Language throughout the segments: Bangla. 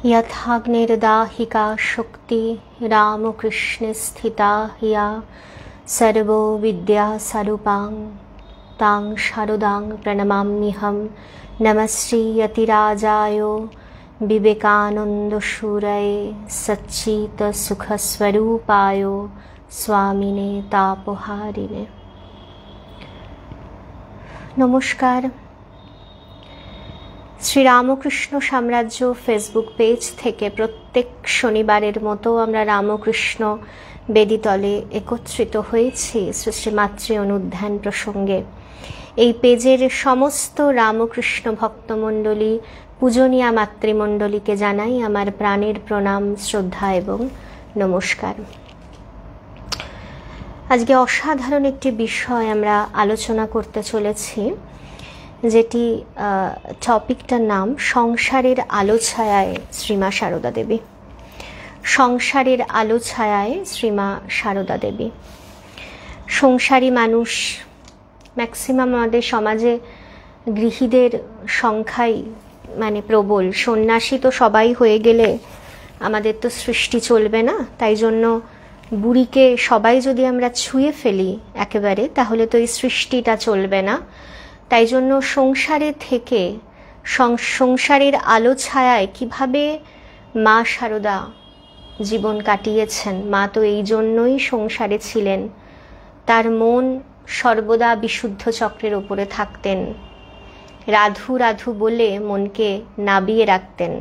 यथाग्निर्दाहिका शक्ति रामकृष्णे स्थिता हिया सर्वो विद्या स्वरूपां तां शारदां प्रणमाम्यहं। नमश्री यतिराजाय विवेकानन्दशूरये सच्चित सुखस्वरूपाय स्वामिने तापहारिणे। नमस्कार। শ্রী রামকৃষ্ণ সাম্রাজ্য ফেসবুক পেজ থেকে প্রত্যেক শনিবারের মতো আমরা রামকৃষ্ণ বেদিতলে একত্রিত হয়েছি শ্রী মাতৃ অনুধ্যান প্রসঙ্গে। এই পেজের সমস্ত রামকৃষ্ণ ভক্তমণ্ডলী, পূজনীয়া মাতৃমণ্ডলীকে জানাই আমার প্রাণের প্রণাম, শ্রদ্ধা এবং নমস্কার। আজকে অসাধারণ একটি বিষয় আমরা আলোচনা করতে চলেছি, যেটি টপিকটার নাম সংসারের আলো ছায়ায় শ্রীমা সারদা দেবী। সংসারের আলো ছায়ায় শ্রীমা সারদা দেবী। সংসারী মানুষ ম্যাক্সিমাম আমাদের সমাজে গৃহীদের সংখ্যাই প্রবল। সন্ন্যাসী তো সবাই হয়ে গেলে আমাদের তো সৃষ্টি চলবে না, তাই জন্য বুড়িকে সবাই যদি আমরা ছুঁয়ে ফেলি একেবারে, তাহলে তো এই সৃষ্টিটা চলবে না। তাই জন্য সংসারে থেকে সংসারের আলো ছায়ায় কিভাবে মা সারদা জীবন কাটিয়েছেন। মা তো এই জন্যই সংসারে ছিলেন, তার মন সর্বদা বিশুদ্ধ চক্রের ওপরে থাকতেন। রাধু রাধু বলে মনকে নাবিয়ে রাখতেন।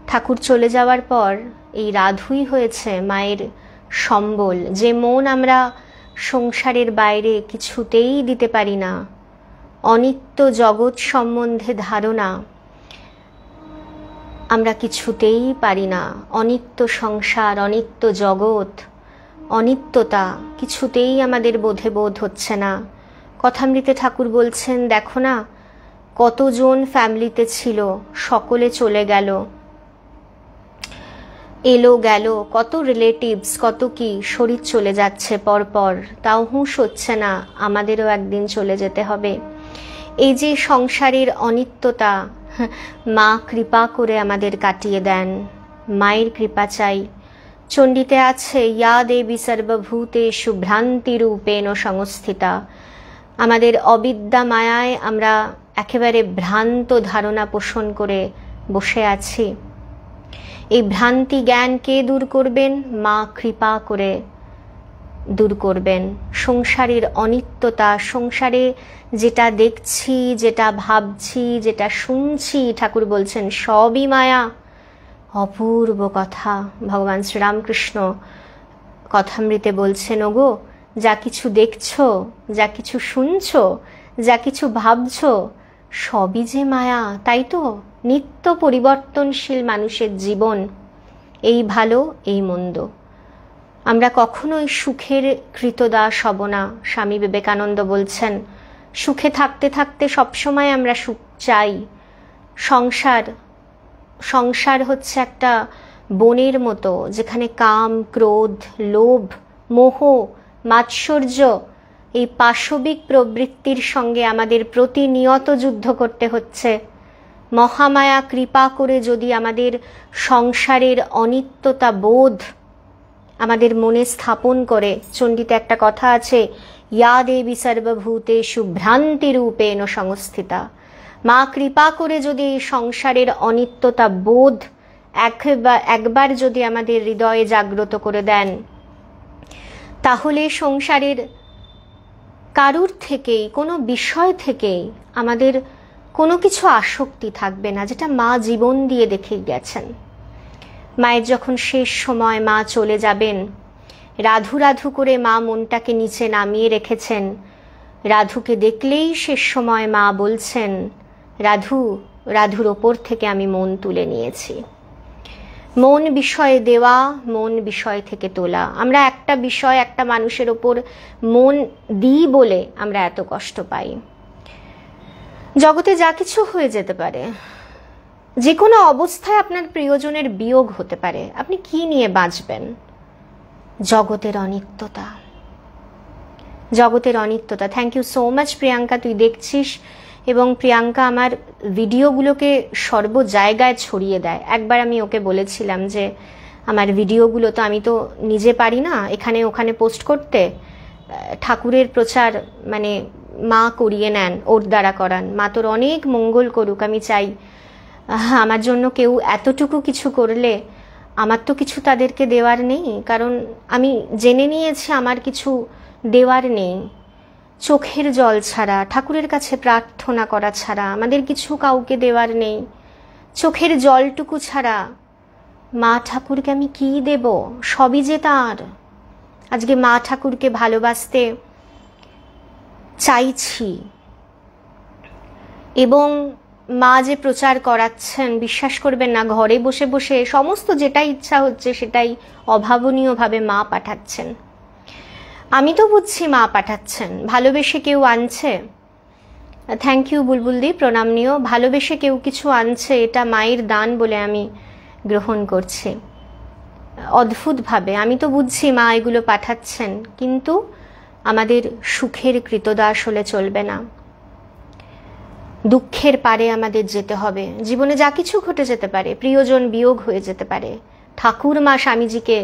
ঠাকুর চলে যাওয়ার পর এই রাধুই হয়েছে মায়ের সম্বল। যে মন আমরা সংসারের বাইরে কিছুতেই দিতে পারি না, অনিত্য জগৎ সম্বন্ধে ধারণা আমরা কিছুতেই পারি না। অনিত্য সংসার, অনিত্য জগৎ, অনিত্যতা কিছুতেই আমাদের বোধে বোধ হচ্ছে না। কথামৃতে ঠাকুর বলছেন, দেখো না কতজন ফ্যামিলিতে ছিল, সকলে চলে গেল, এলো গেল, কত রিলেটিভস, কত কি শরীর চলে যাচ্ছে পরপর, তাও হুঁশ হচ্ছে না আমাদেরও একদিন চলে যেতে হবে। এই যে সংসারের অনিত্যতা মা কৃপা করে আমাদের কাটিয়ে দেন। মায়ের কৃপা চাই। চণ্ডীতে আছে, ইয়া দেবী সর্বভূতেষু ভ্রান্তি রূপেণ সংস্থিতা। আমাদের অবিদ্যা মায়ায় আমরা একেবারে ভ্রান্ত ধারণা পোষণ করে বসে আছি। এই ভ্রান্তি জ্ঞান কে দূর করবেন? মা কৃপা করে দূর করবেন। সংসারের অনিত্যতা, সংসারে যেটা দেখছি, যেটা ভাবছি, যেটা শুনছি, ঠাকুর বলছেন সবই মায়া। অপূর্ব কথা ভগবান শ্রীরামকৃষ্ণ কথামৃতে বলছেন, ওগো যা কিছু দেখছো, যা কিছু শুনছো, যা কিছু ভাবছো, সবই যে মায়া। তাই তো নিত্য পরিবর্তনশীল মানুষের জীবন, এই ভালো এই মন্দ। আমরা কখনোই সুখের কৃতদাস হব না। স্বামী বিবেকানন্দ বলছেন, সুখে থাকতে থাকতে সবসময় আমরা সুখ চাই। সংসার হচ্ছে একটা বনের মতো, যেখানে কাম, ক্রোধ, লোভ, মোহ, মাৎসর্য, এই পাশবিক প্রবৃত্তির সঙ্গে আমাদের প্রতিনিয়ত যুদ্ধ করতে হচ্ছে। মহামায়া কৃপা করে যদি আমাদের সংসারের অনিত্যতা বোধ আমাদের মনে স্থাপন করে, চণ্ডীতে একটা কথা আছে, ইয়া দেবী সর্বভূতেষু ভ্রান্তি রূপেণ সংস্থিতা। মা কৃপা করে যদি এই সংসারের অনিত্যতা বোধ একবার যদি আমাদের হৃদয়ে জাগ্রত করে দেন, তাহলে সংসারের কারুর থেকেই, কোনো বিষয় থেকেই আমাদের কোনো কিছু আসক্তি থাকবে না, যেটা মা জীবন দিয়ে দেখে গেছেন। মায়ের যখন শেষ সময় মা চলে যাবেন, রাধু রাধু করে মা মনটাকে নিচে নামিয়ে রেখেছেন। রাধুকে দেখলেই শেষ সময় মা বলছেন, রাধু, রাধুর ওপর থেকে আমি মন তুলে নিয়েছি। মন বিষয়ে দেওয়া, মন বিষয় থেকে তোলা। আমরা একটা বিষয়, একটা মানুষের ওপর মন দিই বলে আমরা এত কষ্ট পাই। জগতে যা কিছু হয়ে যেতে পারে, যে কোনো অবস্থায় আপনার প্রিয়জনের বিয়োগ হতে পারে, আপনি কি নিয়ে বাঁচবেন? জগতের অনিত্যতা, জগতের অনিত্যতা। Thank you so much Priyanka, তুই দেখছিস এবং প্রিয়াঙ্কা আমার ভিডিওগুলোকে সর্ব জায়গায় ছড়িয়ে দেয়। একবার আমি ওকে বলেছিলাম যে আমার ভিডিওগুলো তো আমি তো নিজে পারি না এখানে ওখানে পোস্ট করতে, ঠাকুরের প্রচার মানে মা করিয়ে নেন, ওর দ্বারা করান, মা তোর অনেক মঙ্গল করুক। আমি চাই আমার জন্য কেউ এতটুকু কিছু করলে আমার তো কিছু তাদেরকে দেওয়ার নেই, কারণ আমি জেনে নিয়েছি আমার কিছু দেওয়ার নেই। চোখের জল ছাড়া, ঠাকুরের কাছে প্রার্থনা করা ছাড়া আমাদের কিছু কাউকে দেওয়ার নেই। চোখের জলটুকু ছাড়া মা ঠাকুরকে আমি কি দেব? সবই যে তার। আজকে মা ঠাকুরকে ভালোবাসতে চাইছি এবং মা যে প্রচার করাচ্ছেন, বিশ্বাস করবেন না, ঘরে বসে বসে সমস্ত যেটা ইচ্ছা হচ্ছে সেটাই অভাবনীয়ভাবে মা পাঠাচ্ছেন। আমি তো বুঝছি মা পাঠাচ্ছেন, ভালোবেসে কেউ আনছে। থ্যাংক ইউ বুলবুলদি, প্রণাম নিও। ভালোবেসে কেউ কিছু আনছে, এটা মায়ের দান বলে আমি গ্রহণ করছি অদ্ভুতভাবে। আমি তো বুঝছি মা এগুলো পাঠাচ্ছেন, কিন্তু আমাদের সুখের কৃতদাস হলে চলবে না। দুঃখের পারে আমাদের যেতে হবে। জীবনে যা কিছু ঘটে যেতে পারে, প্রিয়জন বিয়োগ হয়ে যেতে পারে, ঠাকুর মা স্বামীজিকে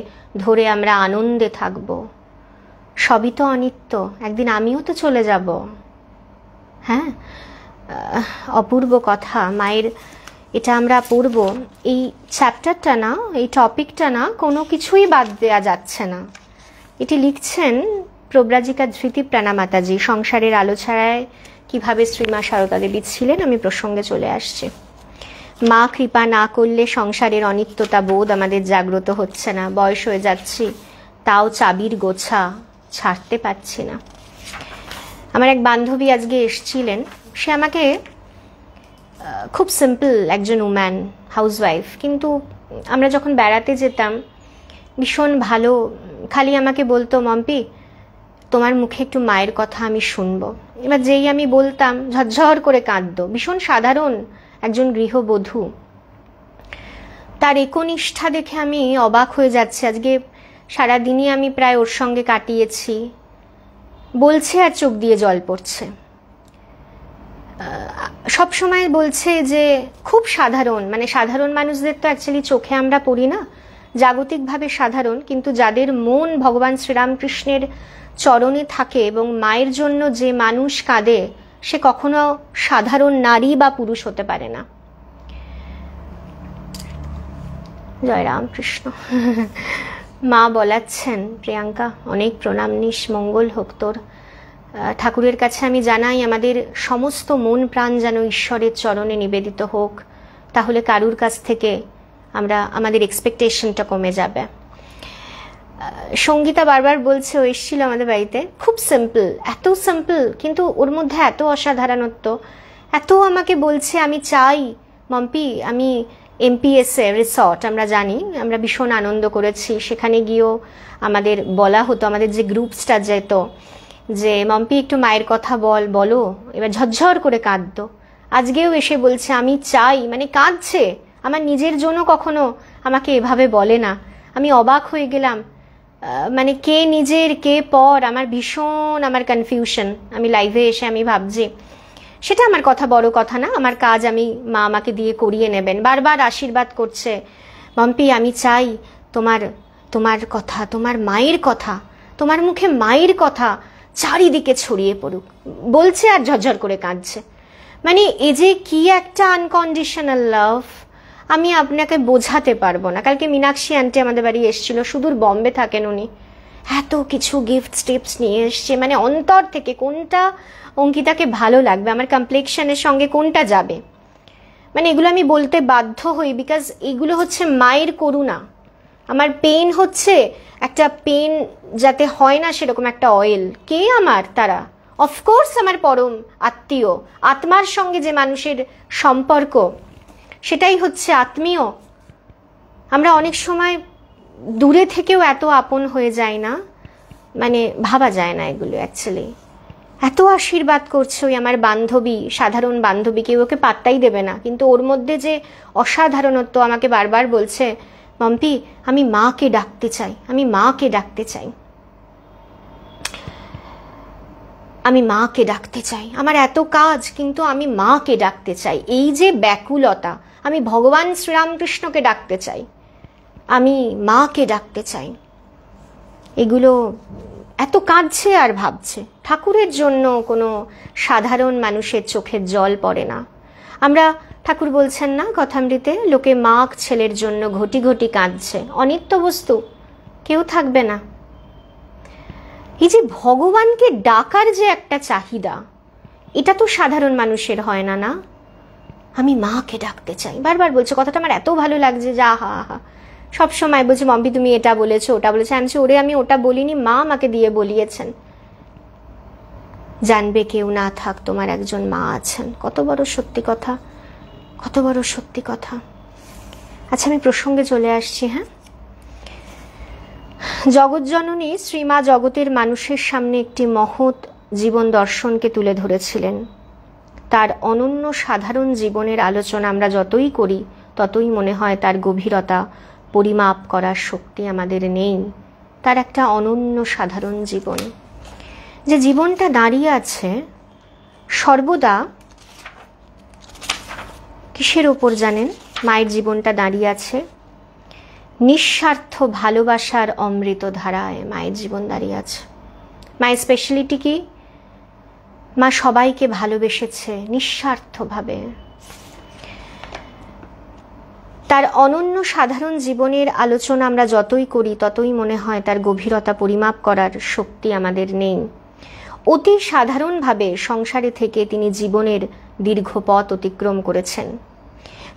ধরে আমরা আনন্দে থাকব। সবই তো অনিত্য, একদিন আমিও তো চলে যাব। হ্যাঁ, অপূর্ব কথা মায়ের। এটা আমরা পড়ব, এই চ্যাপ্টারটা না, এই টপিকটা না, কোনো কিছুই বাদ দেওয়া যাচ্ছে না। এটি লিখছেন প্রব্রাজিকা ধৃতি প্রাণামাতাজি, সংসারের আলো ছায়ায় কিভাবে শ্রীমা সারদা দেবী ছিলেন। আমি প্রসঙ্গে চলে আসছি। মা কৃপা না করলে সংসারের অনিত্যতা বোধ আমাদের জাগ্রত হচ্ছে না। বয়স হয়ে যাচ্ছি, তাও চাবির গোছা ছাড়তে পারছি না। আমার এক বান্ধবী আজকে এসছিলেন, সে আমাকে খুব সিম্পল একজন উম্যান, হাউসওয়াইফ, কিন্তু আমরা যখন বেড়াতে যেতাম ভীষণ ভালো, খালি আমাকে বলতো মম্পি তোমার মুখে একটু মায়ের কথা আমি শুনবো। এবার যেই আমি বলতাম ঝরঝর করে কাঁদতো। ভীষণ সাধারণ একজন গৃহবধূ, তার একনিষ্ঠা দেখে আমি অবাক হয়ে যাচ্ছি। আজকে সারাদিনই আমি প্রায় ওর সঙ্গে কাটিয়েছি। বলছে আর চোখ দিয়ে জল পড়ছে। সব সময় বলছে যে খুব সাধারণ, মানে সাধারণ মানুষদের তো অ্যাকচুয়ালি চোখে আমরা পড়ি না, জাগতিকভাবে সাধারণ, কিন্তু যাদের মন ভগবান শ্রীরামকৃষ্ণের চরণে থাকে এবং মায়ের জন্য যে মানুষ কাঁদে, সে কখনো সাধারণ নারী বা পুরুষ হতে পারে না। জয় রামকৃষ্ণ। মা বলাচ্ছেন প্রিয়াঙ্কা অনেক প্রণাম নিস, মঙ্গল হোক তোর। ঠাকুরের কাছে আমি জানাই আমাদের সমস্ত মন প্রাণ যেন ঈশ্বরের চরণে নিবেদিত হোক, তাহলে কারুর কাছ থেকে আমাদের এক্সপেকটেশনটা কমে যাবে। সঙ্গীতা বারবার বলছে, ও এসেছিল আমাদের বাড়িতে, খুব সিম্পল, এত সিম্পল, কিন্তু ওর মধ্যে এত অসাধারণত্ব, এত আমাকে বলছে আমি চাই মম্পি, আমি এমপিএসএ রিসর্ট আমরা জানি, আমরা ভীষণ আনন্দ করেছি। সেখানে গিয়েও আমাদের বলা হতো, আমাদের যে গ্রুপসটা যেত, যে মম্পি একটু মায়ের কথা বলো, এবার ঝরঝর করে কাঁদতো। আজকেও এসে বলছে আমি চাই, মানে কাঁদছে। আমার নিজের জন্য কখনো আমাকে এভাবে বলে না। আমি অবাক হয়ে গেলাম, মানে কে নিজের কে পর, আমার কনফিউশন। আমি লাইভে এসে আমি ভাবছি সেটা আমার কথা বড় কথা না, আমার কাজ মা আমাকে দিয়ে করিয়ে নেবেন। বারবার আশীর্বাদ করছে, মম্পি আমি চাই তোমার কথা, তোমার মায়ের কথা, তোমার মুখে মায়ের কথা চারিদিকে ছড়িয়ে পড়ুক, বলছে আর ঝরঝর করে কাঁদছে। মানে এ যে কি একটা আনকন্ডিশনাল লাভ, আমি আপনাকে বোঝাতে পারবো না। কালকে মীনাক্ষী আন্টি আমাদের বাড়ি এসেছিল, সুদূর বম্বে থাকেন উনি, এত কিছু গিফট টিপস নিয়ে এসছে, মানে অন্তর থেকে কোনটা অঙ্কিতাকে ভালো লাগবে, আমার কমপ্লেক্সনের সঙ্গে কোনটা যাবে, মানে এগুলো আমি বলতে বাধ্য হই, বিকজ এগুলো হচ্ছে মায়ের করুণা। আমার পেন হচ্ছে একটা পেন যাতে হয় না সেরকম একটা অয়েল। কে আমার তারা? অফকোর্স আমার পরম আত্মীয়, আত্মার সঙ্গে যে মানুষের সম্পর্ক সেটাই হচ্ছে আত্মীয়। আমরা অনেক সময় দূরে থেকেও এত আপন হয়ে যায় না, মানে ভাবা যায় না এগুলো অ্যাকচুয়ালি। এত আশীর্বাদ করছে ওই আমার বান্ধবী, সাধারণ বান্ধবী, কেউ ওকে পাত্তাই দেবে না, কিন্তু ওর মধ্যে যে অসাধারণত্ব আমাকে বারবার বলছে মম্পি আমি মাকে ডাকতে চাই, আমি মাকে ডাকতে চাই। আমি মাকে ডাকতে চাই, আমার এত কাজ কিন্তু আমি মাকে ডাকতে চাই, এই যে ব্যাকুলতা, আমি ভগবান শ্রীরামকৃষ্ণকে ডাকতে চাই, আমি মাকে ডাকতে চাই, এগুলো এত কাঁদছে আর ভাবছে। ঠাকুরের জন্য কোনো সাধারণ মানুষের চোখের জল পড়ে না। আমরা, ঠাকুর বলছেন না কথামৃতে, লোকে মাক ছেলের জন্য ঘটি ঘটি কাঁদছে, অনিত্য বস্তু কেউ থাকবে না। এই যে ভগবানকে ডাকার যে একটা চাহিদা, এটা তো সাধারণ মানুষের হয় না। না, আমি মাকে ডাকতে চাই, বারবার বলছে কথাটা, আমার এত ভালো লাগছে, যা হা হা সব সময় বলছে, মম্পি তুমি এটা বলেছো ওটা বলেছো। আমি বলছি, ওরে আমি ওটা বলিনি, মা আমাকে দিয়ে বলিয়েছেন। জানবে কেউ না থাক, তোমার একজন মা আছেন। কত বড় সত্যি কথা, কত বড় সত্যি কথা। আচ্ছা, আমি প্রসঙ্গে চলে আসছি। হ্যাঁ, জগৎজননী শ্রীমা জগতের মানুষের সামনে একটি মহৎ জীবন দর্শনকে তুলে ধরেছিলেন। তার অনন্য সাধারণ জীবনের আলোচনা আমরা যতই করি ততই মনে হয় তার গভীরতা পরিমাপ করার শক্তি আমাদের নেই। তার একটা অনন্য সাধারণ জীবন, যে জীবনটা দাঁড়িয়ে আছে সর্বদা কিসের ওপর জানেন? মায়ের জীবনটা দাঁড়িয়ে আছে নিঃস্বার্থ ভালোবাসার অমৃত ধারায়। মায়ের জীবন দাঁড়িয়ে আছে। মায়ের স্পেশালিটি কি? মা সবাইকে ভালোবেসেছে নিঃস্বার্থভাবে। তার অনন্য সাধারণ জীবনের আলোচনা আমরা যতই করি ততই মনে হয় তার গভীরতা পরিমাপ করার শক্তি আমাদের নেই। অতি সাধারণভাবে সংসারে থেকে তিনি জীবনের দীর্ঘ পথ অতিক্রম করেছেন।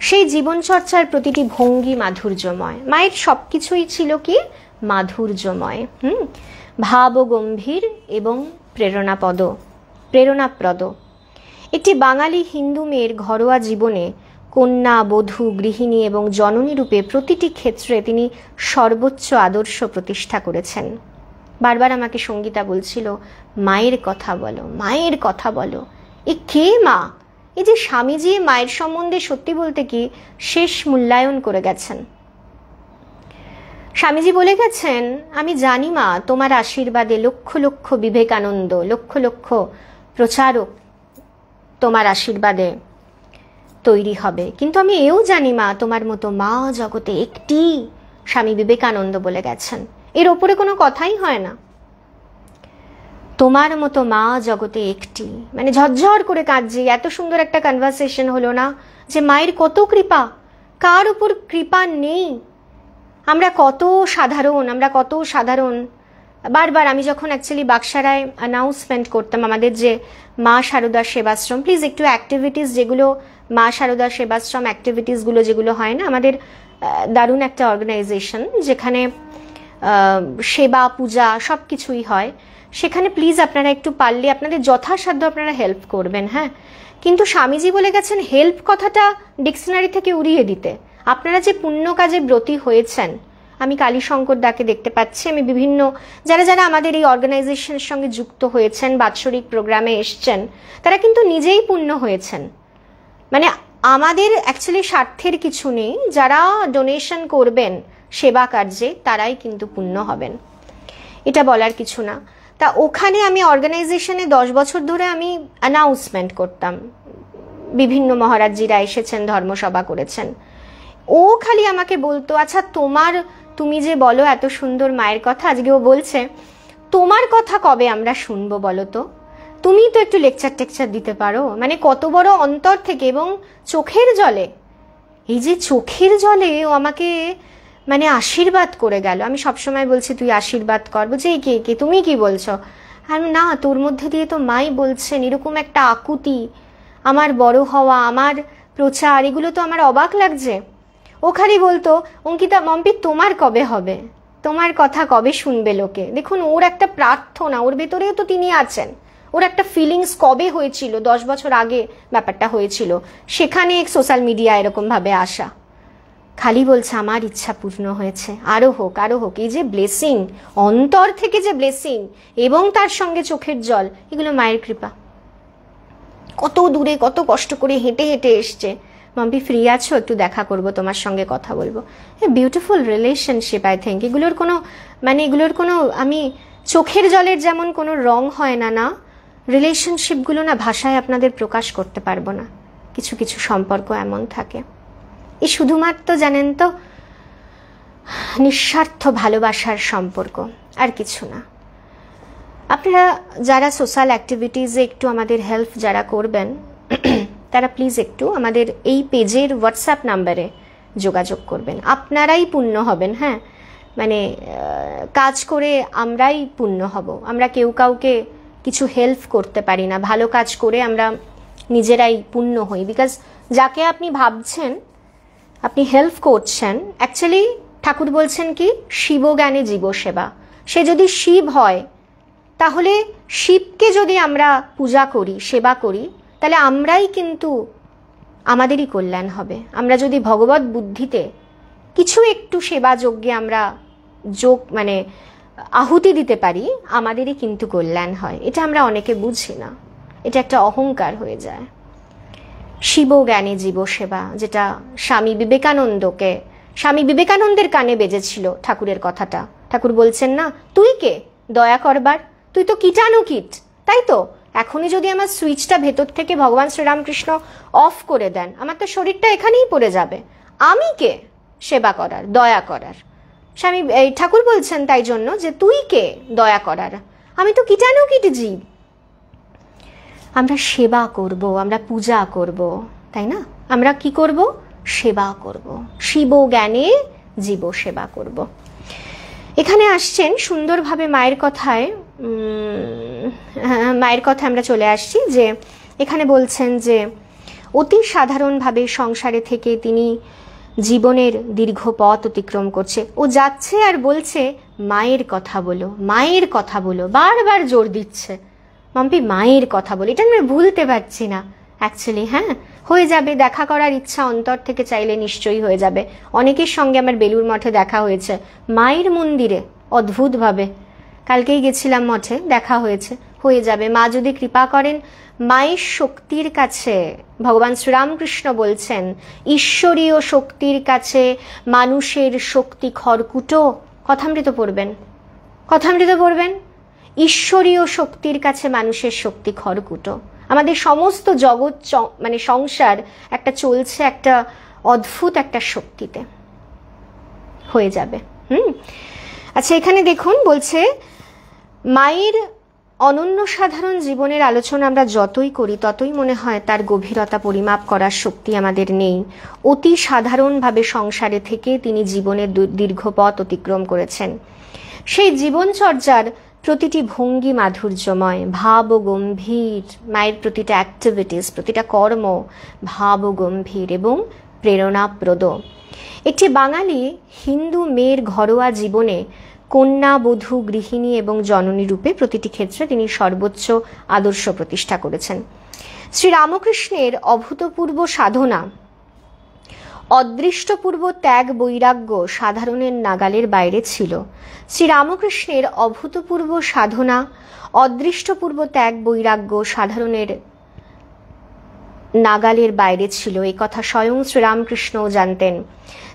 সেই জীবনচর্চার প্রতিটি ভঙ্গি মাধুর্যময়। মায়ের সবকিছুই ছিল কি? মাধুর্যময়, ভাবগম্ভীর এবং প্রেরণাপ্রদ। একটি বাঙালি হিন্দু মেয়ের ঘরোয়া জীবনে কন্যা, বধূ, গৃহিণী এবং জননী রূপে প্রতিটি ক্ষেত্রে তিনি সর্বোচ্চ আদর্শ প্রতিষ্ঠা করেছেন। বারবার আমাকে সঙ্গীতা বলছিল, মায়ের কথা বলো, মায়ের কথা বলো। এ কে মা? এই যে স্বামীজি মায়ের সম্বন্ধে সত্যি বলতে কি শেষ মূল্যায়ন করে গেছেন। স্বামীজি বলে গেছেন, আমি জানি মা তোমার আশীর্বাদে লক্ষ লক্ষ বিবেকানন্দ, লক্ষ লক্ষ প্রচারক তোমার আশীর্বাদে তৈরি হবে, কিন্তু আমি এও জানি মা তোমার মতো মা জগতে একটি। স্বামী বিবেকানন্দ বলে গেছেন, এর ওপরে কোনো কথাই হয় না। তোমার মতো মা জগতে একটি, মানে ঝরঝর করে কাঁদছে। এত সুন্দর একটা কনভারসেশন হলো না, যে মায়ের কত কৃপা, কার উপর কৃপা নেই। আমরা কত সাধারণ। বারবার আমি যখন অ্যাকচুয়ালি বাক্সারায় অ্যানাউন্সমেন্ট করতাম আমাদের যে মা শারদা সেবাশ্রম, প্লিজ একটু অ্যাক্টিভিটিস, যেগুলো মা শারদা সেবাশ্রম অ্যাক্টিভিটিসগুলো যেগুলো হয় না, আমাদের দারুণ একটা অর্গানাইজেশন যেখানে সেবা পূজা সব কিছুই হয়, সেখানে প্লিজ আপনারা একটু পারলে আপনাদের যথাসাধ্য আপনারা হেল্প করবেন। হ্যাঁ, কিন্তু স্বামীজি বলে গেছেন হেল্প কথাটা ডিকশনারি থেকে উড়িয়ে দিতে। আপনারা যে পুণ্য কাজে ব্রতী হয়েছেন, আমি কালীশঙ্কর দাকে দেখতে পাচ্ছি, আমি বিভিন্ন যারা আমাদের এই অর্গানাইজেশনের সঙ্গে যুক্ত হয়েছেন, বাৎসরিক প্রোগ্রামে এসছেন, তারা কিন্তু নিজেই পুণ্য হয়েছেন। মানে আমাদের অ্যাকচুয়ালি স্বার্থের কিছু নেই, যারা ডোনেশন করবেন সেবা কার্যে তারাই কিন্তু পুণ্য হবেন, এটা বলার কিছু না। তা ওখানে আমি অর্গানাইজেশনে 10 বছর ধরে আমি অ্যানাউন্সমেন্ট করতাম, বিভিন্ন মহারাজজিরা এসেছেন, ধর্মসভা করেছেন। ও খালি আমাকে বলতো, আচ্ছা তুমি যে বলো এত সুন্দর মায়ের কথা, আজকে ও বলছে তোমার কথা কবে আমরা শুনবো বলো তো, তুমি তো একটু লেকচার দিতে পারো। মানে কত বড় অন্তর থেকে এবং চোখের জলে, এই যে চোখের জলে ও আমাকে মানে আশীর্বাদ করে গেল। আমি সবসময় বলছি তুই আশীর্বাদ কর, বলছে এই কে তুমি কি বলছো? আর না, তোর মধ্যে দিয়ে তো মাই বলছেন, এরকম একটা আকুতি, আমার বড় হওয়া, আমার প্রচার, এগুলো তো আমার অবাক লাগছে। ও খালি বলতো, অঙ্কিতা মম্পি তোমার কবে হবে, তোমার কথা কবে শুনবে লোকে। দেখুন, ওর একটা প্রার্থনা, ওর ভেতরেও তো তিনি আছেন, ওর একটা ফিলিংস কবে হয়েছিল, 10 বছর আগে ব্যাপারটা হয়েছিল, সেখানে সোশ্যাল মিডিয়া এরকম ভাবে আসা। খালি বলছে আমার ইচ্ছা পূর্ণ হয়েছে, আরো হোক। এই যে ব্লেসিং, অন্তর থেকে যে ব্লেসিং এবং তার সঙ্গে চোখের জল, এগুলো মায়ের কৃপা। কত দূরে, কত কষ্ট করে হেঁটে হেঁটে এসছে, মাম্পি ফ্রি আছো, একটু দেখা করব, তোমার সঙ্গে কথা বলবো। Beautiful relationship. আই থিঙ্ক এগুলোর কোনো আমি চোখের জলের যেমন কোনো রং হয় না, রিলেশনশিপগুলো না ভাষায় আপনাদের প্রকাশ করতে পারবো না। কিছু কিছু সম্পর্ক এমন থাকে, এই শুধুমাত্র জানেন তো নিঃস্বার্থ ভালোবাসার সম্পর্ক, আর কিছু না। আপনারা যারা সোশ্যাল অ্যাক্টিভিটিসে একটু আমাদের হেল্প যারা করবেন তারা প্লিজ একটু আমাদের এই পেজের হোয়াটসঅ্যাপ নাম্বারে যোগাযোগ করবেন। আপনারাই পুণ্য হবেন। হ্যাঁ, মানে কাজ করে আমরাই পুণ্য হব। আমরা কেউ কাউকে কিছু হেল্প করতে পারি না, ভালো কাজ করে আমরা নিজেরাই পুণ্য হই। বিকজ যাকে আপনি ভাবছেন আপনি হেল্প করছেন, অ্যাকচুয়ালি ঠাকুর বলছেন কি, শিবজ্ঞানে জীব সেবা। সে যদি শিব হয় তাহলে শিবকে যদি আমরা পূজা করি, সেবা করি, তাহলে আমরাই কিন্তু আমাদেরই কল্যাণ হবে। আমরা যদি ভগবত বুদ্ধিতে কিছু একটু সেবা যজ্ঞে আমরা মানে আহুতি দিতে পারি, আমাদেরই কিন্তু কল্যাণ হয়। এটা আমরা অনেকে বুঝি না, এটা একটা অহংকার হয়ে যায়। শিবজ্ঞানে জীব সেবা, যেটা স্বামী বিবেকানন্দের কানে বেজেছিল ঠাকুরের কথাটা। ঠাকুর বলছেন না, তুই কে দয়া করবার, তুই তো কীটাণু কীট, তাই তো? এখনই যদি আমার সুইচটা ভেতর থেকে ভগবান শ্রীরামকৃষ্ণ অফ করে দেন, আমার তো শরীরটা এখানেই পড়ে যাবে। আমি কে সেবা করার, দয়া করার? স্বামী ঠাকুর বলছেন তাই জন্য যে তুই কে দয়া করার, আমি তো কীটাণু কীট জীব। আমরা সেবা করব, আমরা পূজা করব, তাই না? আমরা কি করব? সেবা করব, শিব জ্ঞানে জীব সেবা করব। এখানে আসছেন সুন্দরভাবে মায়ের কথায় আমরা চলে আসছি, যে এখানে বলছেন যে অতি সাধারণভাবে সংসারে থেকে তিনি জীবনের দীর্ঘ পথ অতিক্রম করছে। ও যাচ্ছে আর বলছে মায়ের কথা বলো, মায়ের কথা বলো, বারবার জোর দিচ্ছে মাম্পি মায়ের কথা বলি। এটা আমি ভুলতে পারছি না অ্যাকচুয়ালি। হ্যাঁ, হয়ে যাবে, দেখা করার ইচ্ছা অন্তর থেকে চাইলে নিশ্চয়ই হয়ে যাবে। অনেকের সঙ্গে আমার বেলুর মঠে দেখা হয়েছে, মায়ের মন্দিরে অদ্ভুতভাবে। কালকেই গেছিলাম মঠে, দেখা হয়েছে। হয়ে যাবে, মা যদি কৃপা করেন। মায়ের শক্তির কাছে ভগবান শ্রীরামকৃষ্ণ বলছেন, ঈশ্বরীয় শক্তির কাছে মানুষের শক্তি খড়কুটো। কথামৃত পড়বেন, কথামৃত পড়বেন। ঈশ্বরীয় শক্তির কাছে মানুষের শক্তি খড়কুটো। আমাদের সমস্ত জগৎ মানে সংসার একটা চলছে একটা অদ্ভুত একটা শক্তিতে। হয়ে যাবে। আচ্ছা, এখানে দেখুন বলছে মায়ের অনন্য সাধারণ জীবনের আলোচনা আমরা যতই করি ততই মনে হয় তার গভীরতা পরিমাপ করার শক্তি আমাদের নেই। অতি সাধারণভাবে সংসারে থেকে তিনি জীবনের দীর্ঘ পথ অতিক্রম করেছেন। সেই জীবনচর্যার প্রতিটি ভঙ্গি মাধুর্যময়, ভাব ও গম্ভীর। মায়ের প্রতিটা অ্যাক্টিভিটিস, প্রতিটা কর্ম ভাব ও গম্ভীর এবং প্রেরণাপ্রদ। একটি বাঙালি হিন্দু মেয়ের ঘরোয়া জীবনে কন্যা, বধূ, গৃহিণী এবং জননী রূপে প্রতিটি ক্ষেত্রে তিনি সর্বোচ্চ আদর্শ প্রতিষ্ঠা করেছেন। শ্রীরামকৃষ্ণের অভূতপূর্ব সাধনা, অদৃষ্টপূর্ব ত্যাগ বৈরাগ্য সাধারণের নাগালের বাইরে ছিল। শ্রীরামকৃষ্ণের অভূতপূর্ব সাধনা, অদৃষ্টপূর্ব ত্যাগ বৈরাগ্য সাধারণের নাগালের বাইরে ছিল, এই কথা স্বয়ং শ্রীরামকৃষ্ণও জানতেন।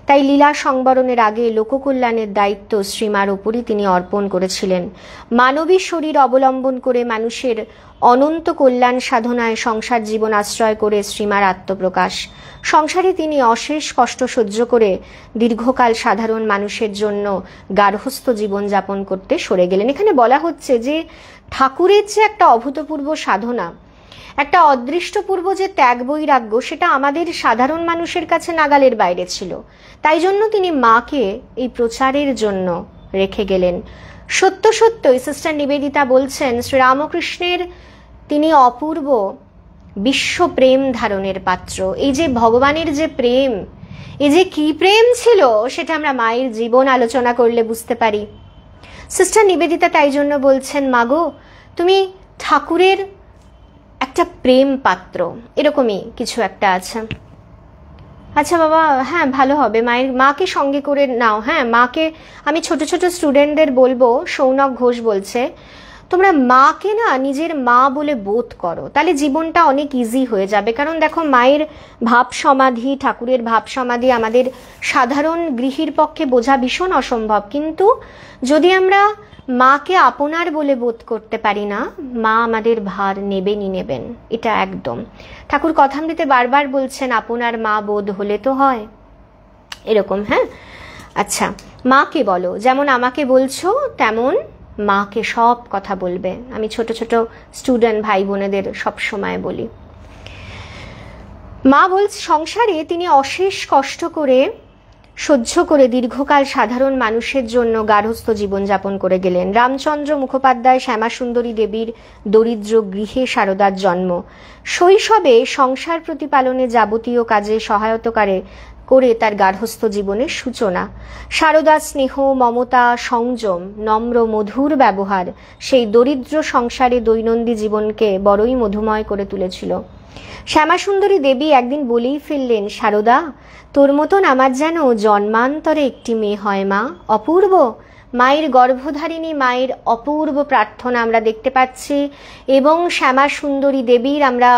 তাই লীলা সংবরণের আগে লোককল্যাণের দায়িত্ব শ্রীমার উপরই তিনি অর্পণ করেছিলেন। মানবী শরীর অবলম্বন করে মানুষের অনন্ত কল্যাণ সাধনায় সংসার জীবন আশ্রয় করে শ্রীমার আত্মপ্রকাশ। সংসারে তিনি অশেষ কষ্ট সহ্য করে দীর্ঘকাল সাধারণ মানুষের জন্য গার্হস্থ্য জীবনযাপন করতে সরে গেলেন। এখানে বলা হচ্ছে যে ঠাকুরের যে একটা অভূতপূর্ব সাধনা, একটা অদৃষ্টপূর্ব যে ত্যাগ বৈরাগ্য, সেটা আমাদের সাধারণ মানুষের কাছে নাগালের বাইরে ছিল। তাই জন্য তিনি মাকে এই প্রচারের জন্য রেখে গেলেন। সত্য সত্যই সিস্টার নিবেদিতা বলছেন শ্রীরামকৃষ্ণের তিনি অপূর্ব বিশ্ব প্রেম ধারণের পাত্র। এই যে ভগবানের যে প্রেম, এই যে কি প্রেম ছিল, সেটা আমরা মায়ের জীবন আলোচনা করলে বুঝতে পারি। সিস্টার নিবেদিতা তাই জন্য বলছেন, মাগো তুমি ঠাকুরের একটা প্রেম পাত্র, এরকমই কিছু একটা আছে। আচ্ছা বাবা, হ্যাঁ ভালো হবে, মাকে সঙ্গে করে নাও। হ্যাঁ, মাকে আমি ছোট ছোট স্টুডেন্টদের বলবো, সৌনক ঘোষ বলছে, তোমরা মাকে না নিজের মা বলে বোধ করো, তাহলে জীবনটা অনেক ইজি হয়ে যাবে। কারণ দেখো, মায়ের ভাব সমাধি, ঠাকুরের ভাব সমাধি আমাদের সাধারণ গৃহীর পক্ষে বোঝা ভীষণ অসম্ভব। কিন্তু যদি আমরা মাকে আপনার বলে বোধ করতে পারি না, মা আমাদের ভার নেবেনই নেবেন, এটা একদম। ঠাকুর কথামৃতে বারবার বলছেন আপনার মা বোধ হলে তো হয়, এরকম। হ্যাঁ, আচ্ছা, মাকে বলো, যেমন আমাকে বলছো তেমন মাকে সব কথা বলবে। আমি ছোট ছোট স্টুডেন্ট ভাই বোনেদের সব সময় বলি। মা বলছে সংসারে তিনি অশেষ কষ্ট করে সহ্য করে দীর্ঘকাল সাধারণ মানুষের জন্য গার্হস্থ্য জীবনযাপন করে গেলেন। রামচন্দ্র মুখোপাধ্যায় শ্যামাসুন্দরী দেবীর দরিদ্র গৃহে শারদার জন্ম। শৈশবে সংসার প্রতিপালনে যাবতীয় কাজে সহায়তাকারে করে তার গার্হস্থ্য জীবনের সূচনা। শারদার স্নেহ, মমতা, সংযম, নম্র মধুর ব্যবহার সেই দরিদ্র সংসারে দৈনন্দিন জীবনকে বড়ই মধুময় করে তুলেছিল। শ্যামাসুন্দরী দেবী একদিন বলেই ফেললেন, শারদা, তোর মতন আমার যেন জন্মান্তরে একটি মেয়ে হয় মা, অপূর্ব। মায়ের গর্ভধারিণী মায়ের অপূর্ব প্রার্থনা আমরা দেখতে পাচ্ছি, এবং শ্যামাসুন্দরী দেবীর আমরা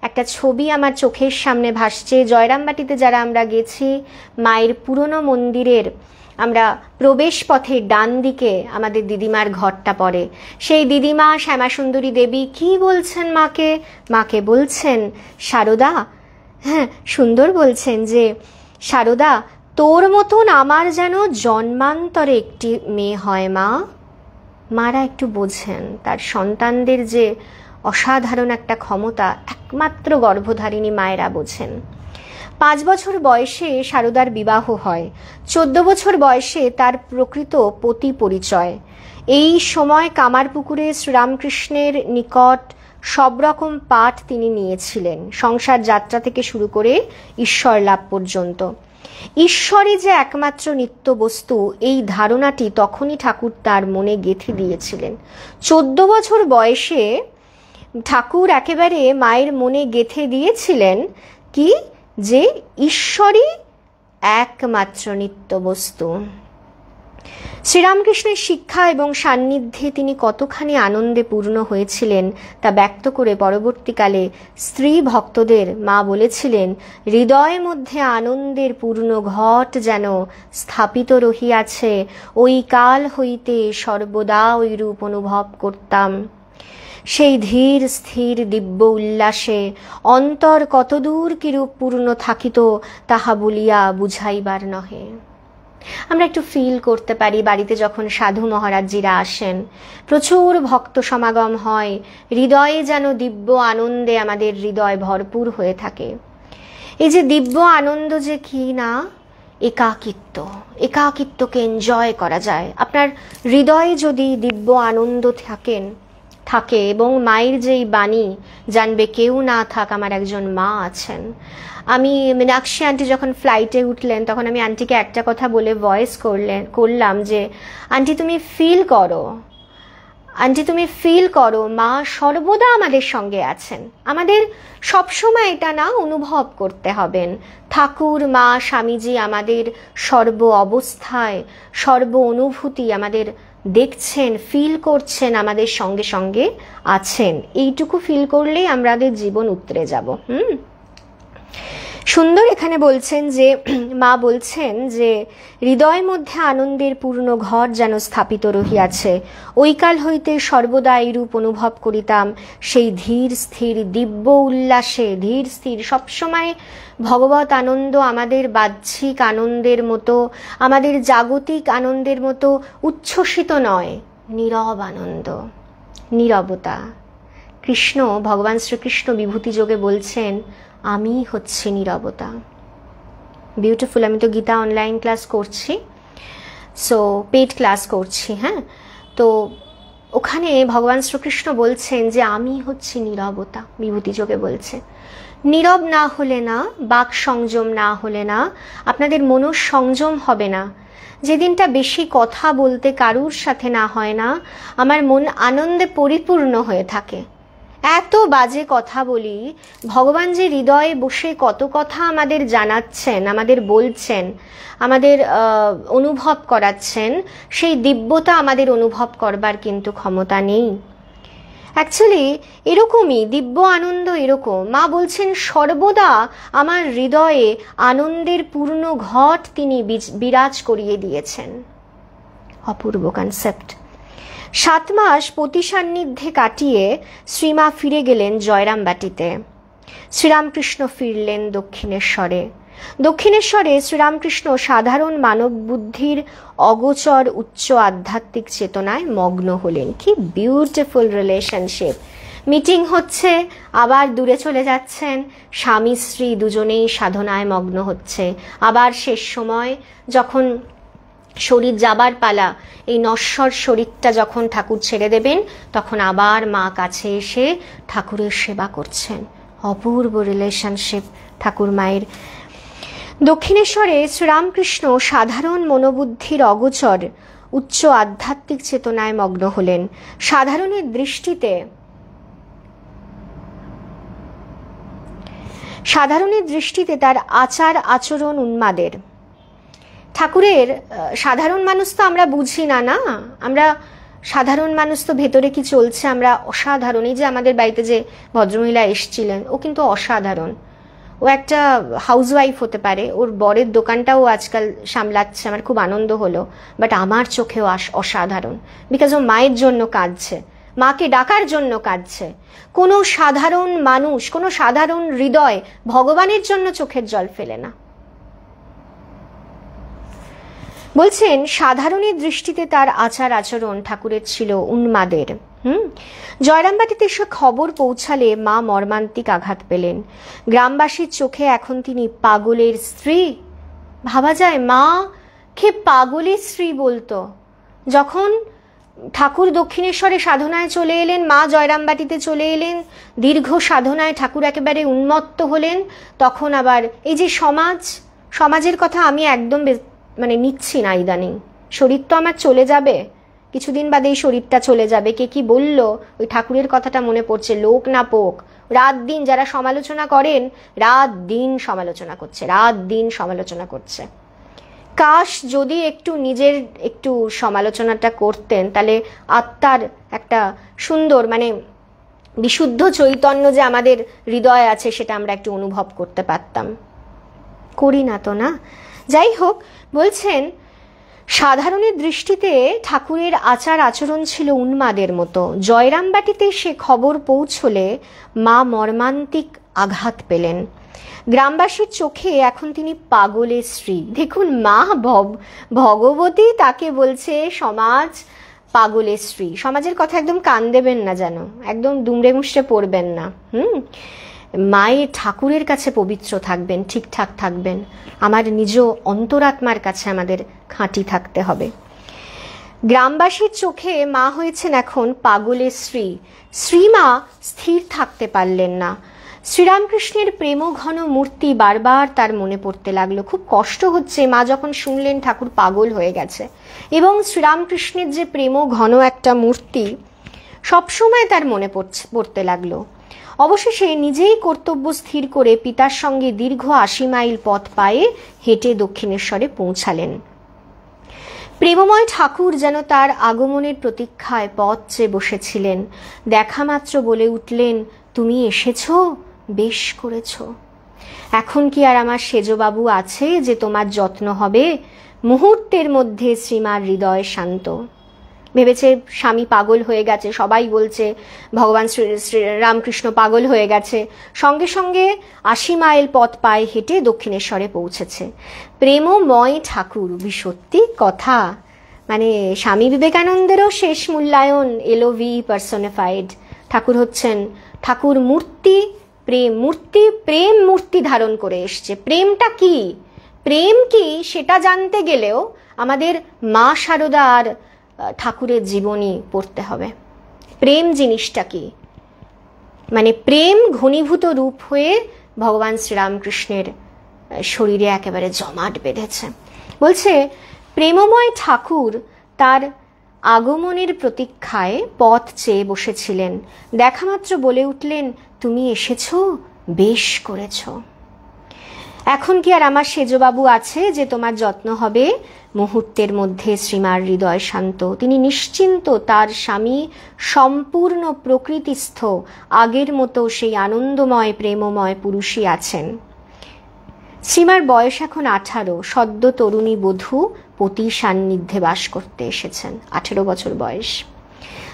একটা ছবি আমার চোখের সামনে ভাসছে। জয়রামবাটিতে যারা আমরা গেছি, মায়ের পুরনো মন্দিরের আমরা প্রবেশ পথে ডান দিকে আমাদের দিদিমার ঘরটা পড়ে। সেই দিদিমা শ্যামাসুন্দরী দেবী কি বলছেন মাকে? মাকে বলছেন, শারদা, হ্যাঁ সুন্দর বলছেন যে, শারদা, তোর মতন আমার যেন জন্মান্তরে একটি মেয়ে হয় মা। মারা একটু বোঝেন তার সন্তানদের যে অসাধারণ একটা ক্ষমতা একমাত্র গর্ভধারিণী মায়েরা বোঝেন। 5 বছর বয়সে শারদার বিবাহ হয়। 14 বছর বয়সে তার প্রকৃত পতি পরিচয়। এই সময় কামারপুকুরে শ্রীরামকৃষ্ণের নিকট সব রকম পাঠ তিনি নিয়েছিলেন, সংসার যাত্রা থেকে শুরু করে ঈশ্বর লাভ পর্যন্ত। ঈশ্বরই যে একমাত্র নিত্য বস্তু, এই ধারণাটি তখনই ঠাকুর তার মনে গেঁথে দিয়েছিলেন। 14 বছর বয়সে ঠাকুর একেবারে মায়ের মনে গেঁথে দিয়েছিলেন কি, যে ঈশ্বরই একমাত্র নিত্য বস্তু। শ্রীরামকৃষ্ণের শিক্ষা এবং সান্নিধ্যে তিনি কতখানি আনন্দে পূর্ণ হয়েছিলেন তা ব্যক্ত করে পরবর্তীকালে স্ত্রী ভক্তদের মা বলেছিলেন, হৃদয়ের মধ্যে আনন্দের পূর্ণ ঘট যেন স্থাপিত রহিয়াছে, ওই কাল হইতে সর্বদা ওই রূপ অনুভব করতাম। সেই ধীর স্থির দিব্য উল্লাসে অন্তর কতদূর কিরূপ পূর্ণ থাকিত তাহা বলিয়া বুঝাইবার নহে। আমরা একটু ফিল করতে পারি, বাড়িতে যখন সাধু মহারাজজিরা আসেন, প্রচুর ভক্ত সমাগম হয়, হৃদয়ে যেন দিব্য আনন্দে আমাদের হৃদয় ভরপুর হয়ে থাকে। এই যে দিব্য আনন্দ যে কি না, একাকিত্বকে এনজয় করা যায়। আপনার হৃদয়ে যদি দিব্য আনন্দ থাকে এবং মায়ের যেই বাণী, জানবে কেউ না থাক আমার একজন মা আছেন। আমি মীনাক্ষী আন্টি যখন ফ্লাইটে উঠলেন, তখন আমি আন্টিকে একটা কথা বলে ভয়েস করলাম যে, আন্টি তুমি ফিল করো মা সর্বদা আমাদের সঙ্গে আছেন। আমাদের সবসময় এটা না অনুভব করতে হবেন, ঠাকুর মা স্বামীজি আমাদের সর্ব অবস্থায় সর্ব অনুভূতি আমাদের দেখছেন, ফিল করছেন, আমাদের সঙ্গে সঙ্গে আছেন। এইটুকু ফিল করলেই আমাদের জীবন উতরে যাব। সুন্দর এখানে বলছেন যে, মা বলছেন যে হৃদয়ের মধ্যে আনন্দের পূর্ণ ঘর যেন স্থাপিত রহিয়াছে, ওই কাল হইতে সর্বদা এইরূপ অনুভব করিতাম। সেই ধীর স্থির দিব্য উল্লাসে, ধীর স্থির সবসময় ভগবত আনন্দ আমাদের বাহ্যিক আনন্দের মতো, আমাদের জাগতিক আনন্দের মতো উচ্ছ্বসিত নয়, নীরব আনন্দ, নীরবতা। কৃষ্ণ, ভগবান শ্রীকৃষ্ণ বিভূতি যোগে বলছেন, আমি হচ্ছে নীরবতা। বিউটিফুল। আমি তো গীতা অনলাইন ক্লাস করছি, সো পেইড ক্লাস করছি। হ্যাঁ, তো ওখানে ভগবান শ্রীকৃষ্ণ বলছেন যে আমি হচ্ছে নীরবতা, বিভূতি যোগে বলছে। নীরব না হলে না, বাক সংযম না হলে না, আপনাদের মনঃসংযম হবে না। যেদিনটা বেশি কথা বলতে কারুর সাথে না হয় না, আমার মন আনন্দে পরিপূর্ণ হয়ে থাকে। এত বাজে কথা বলি, ভগবান যে হৃদয়ে বসে কত কথা আমাদের জানাচ্ছেন, আমাদের বলছেন, আমাদের অনুভব করাচ্ছেন, সেই দিব্যতা আমাদের অনুভব করবার কিন্তু ক্ষমতা নেই। অ্যাকচুয়ালি এরকমই দিব্য আনন্দ এরকম। মা বলছেন সর্বদা আমার হৃদয়ে আনন্দের পূর্ণ ঘট তিনি বিরাজ করিয়ে দিয়েছেন। অপূর্ব কনসেপ্ট। 7 মাস পতি সান্নিধ্যে কাটিয়ে শ্রীমা ফিরে গেলেন জয়রামবাটিতে। শ্রীরামকৃষ্ণ ফিরলেন দক্ষিণেশ্বরে। দক্ষিণেশ্বরে শ্রীরামকৃষ্ণ সাধারণ মানব বুদ্ধির অগোচর উচ্চ আধ্যাত্মিক চেতনায় মগ্ন হলেন। কি বিউটিফুল রিলেশনশিপ! মিটিং হচ্ছে, আবার দূরে চলে যাচ্ছেন, স্বামী স্ত্রী দুজনেই সাধনায় মগ্ন হচ্ছে। আবার শেষ সময় যখন শরীর যাবার পালা, এই নশ্বর শরীরটা যখন ঠাকুর ছেড়ে দেবেন, তখন আবার মা কাছে এসে ঠাকুরের সেবা করছেন। অপূর্ব রিলেশনশিপ ঠাকুর মায়ের। দক্ষিণেশ্বরে শ্রীরামকৃষ্ণ সাধারণ মনোবুদ্ধির অগোচর উচ্চ আধ্যাত্মিক চেতনায় মগ্ন হলেন। সাধারণের দৃষ্টিতে তার আচার আচরণ উন্মাদের। ঠাকুরের সাধারণ মানুষ তো আমরা বুঝি না, না আমরা সাধারণ মানুষ তো ভেতরে কি চলছে আমরা অসাধারণ। এই যে আমাদের বাড়িতে যে ভদ্রমহিলা এসছিলেন, ও কিন্তু অসাধারণ। ও একটা হাউসওয়াইফ হতে পারে, ওর বরের দোকানটাও আজকাল সামলাচ্ছে, আমার খুব আনন্দ হলো, বাট আমার চোখেও অসাধারণ। বিকজ ও মায়ের জন্য কাঁদছে, মাকে ডাকার জন্য কাঁদছে। কোনো সাধারণ মানুষ, কোনো সাধারণ হৃদয় ভগবানের জন্য চোখের জল ফেলে না। বলছেন সাধারণের দৃষ্টিতে তার আচার আচরণ ঠাকুরের ছিল উন্মাদের। জয়রামবাটিতে এসে খবর পৌঁছালে মা মর্মান্তিক আঘাত পেলেন। গ্রামবাসীর চোখে এখন তিনি পাগলের স্ত্রী। ভাবা যায় মা কে পাগলের স্ত্রী বলতো। যখন ঠাকুর দক্ষিণেশ্বরে সাধনায় চলে এলেন, মা জয়রামবাটিতে চলে এলেন, দীর্ঘ সাধনায় ঠাকুর একেবারে উন্মত্ত হলেন, তখন আবার এই যে সমাজের কথা আমি একদম নিচ্ছি না ইদানিং। শরীর তো আমার চলে যাবে, কিছুদিন বাদে এই শরীরটা চলে যাবে। কে কি বলল, ওই ঠাকুরের কথাটা মনে পড়ছে। লোক না পোক, রাত দিন যারা সমালোচনা করেন, রাত দিন সমালোচনা করছে। কাশ যদি একটু নিজের একটু সমালোচনাটা করতেন, তাহলে আত্মার একটা সুন্দর বিশুদ্ধ চৈতন্য যে আমাদের হৃদয়ে আছে সেটা আমরা একটু অনুভব করতে পারতাম। করি না তো, না? যাই হোক, বলছেন সাধারণের দৃষ্টিতে ঠাকুরের আচার আচরণ ছিল উন্মাদের মতো। জয়রামবাটিতে সে খবর পৌঁছলে মা মর্মান্তিক আঘাত পেলেন। গ্রামবাসীর চোখে এখন তিনি পাগলের স্ত্রী। দেখুন, মা ভগবতী তাকে বলছে সমাজ পাগলের স্ত্রী। সমাজের কথা একদম কান দেবেন না, যেন একদম দুমড়ে মুষড়ে পড়বেন না। মায়ের ঠাকুরের কাছে পবিত্র থাকবেন, ঠিকঠাক থাকবেন। আমার নিজ অন্তরাত্মার কাছে আমাদের খাঁটি থাকতে হবে। গ্রামবাসীর চোখে মা হয়েছেন এখন পাগলের স্ত্রী। শ্রীমা স্থির থাকতে পারলেন না। শ্রীরামকৃষ্ণের প্রেমঘন মূর্তি বারবার তার মনে পড়তে লাগলো। খুব কষ্ট হচ্ছে মা যখন শুনলেন ঠাকুর পাগল হয়ে গেছে, এবং শ্রীরামকৃষ্ণের যে প্রেমঘন একটা মূর্তি সবসময় তার মনে পড়তে লাগলো। অবশেষে নিজেই কর্তব্য স্থির করে পিতার সঙ্গে দীর্ঘ 80 মাইল পথ পায়ে হেঁটে দক্ষিণেশ্বরে পৌঁছালেন। প্রেমময় ঠাকুর যেন তার আগমনের প্রতীক্ষায় পথ চেয়ে বসেছিলেন। দেখা মাত্র বলে উঠলেন, তুমি এসেছো, বেশ করেছো। এখন কি আর আমার সেজবাবু আছে যে তোমার যত্ন হবে? মুহূর্তের মধ্যে শ্রীমার হৃদয় শান্ত। ভেবেছে স্বামী পাগল হয়ে গেছে, সবাই বলছে ভগবান শ্রী রামকৃষ্ণ পাগল হয়ে গেছে। সঙ্গে সঙ্গে 80 মাইল পথ পায়ে হেঁটে দক্ষিণেশ্বরে পৌঁছেছে। প্রেমময় ঠাকুর, সত্যি কথা, স্বামী বিবেকানন্দেরও শেষ মূল্যায়ন এলওভি পার্সোনিফাইড। ঠাকুর হচ্ছেন ঠাকুর মূর্তি, প্রেম মূর্তি ধারণ করে এসছে। প্রেমটা কি, প্রেম কি সেটা জানতে গেলেও আমাদের মা শারদা আর ঠাকুরের জীবনী পড়তে হবে। প্রেম জিনিসটা কি, প্রেম ঘনীভূত রূপ হয়ে ভগবান শ্রীরামকৃষ্ণের শরীরে একেবারে জমাট বেঁধেছে। বলছে প্রেমময় ঠাকুর তার আগমনের প্রতীক্ষায় পথ চেয়ে বসেছিলেন। দেখামাত্র বলে উঠলেন, তুমি এসেছো, বেশ করেছো। এখন কি আর আমার সেজবাবু আছে যে তোমার যত্ন হবে? মুহূর্তের মধ্যে শ্রীমার হৃদয় শান্ত। তিনি নিশ্চিন্ত, তার স্বামী সম্পূর্ণ প্রকৃতিস্থ, আগের মতো সেই আনন্দময় প্রেমময় পুরুষই আছেন। শ্রীমার বয়স এখন 18। সদ্য তরুণী বধূ পতি সান্নিধ্যে বাস করতে এসেছেন। 18 বছর বয়স।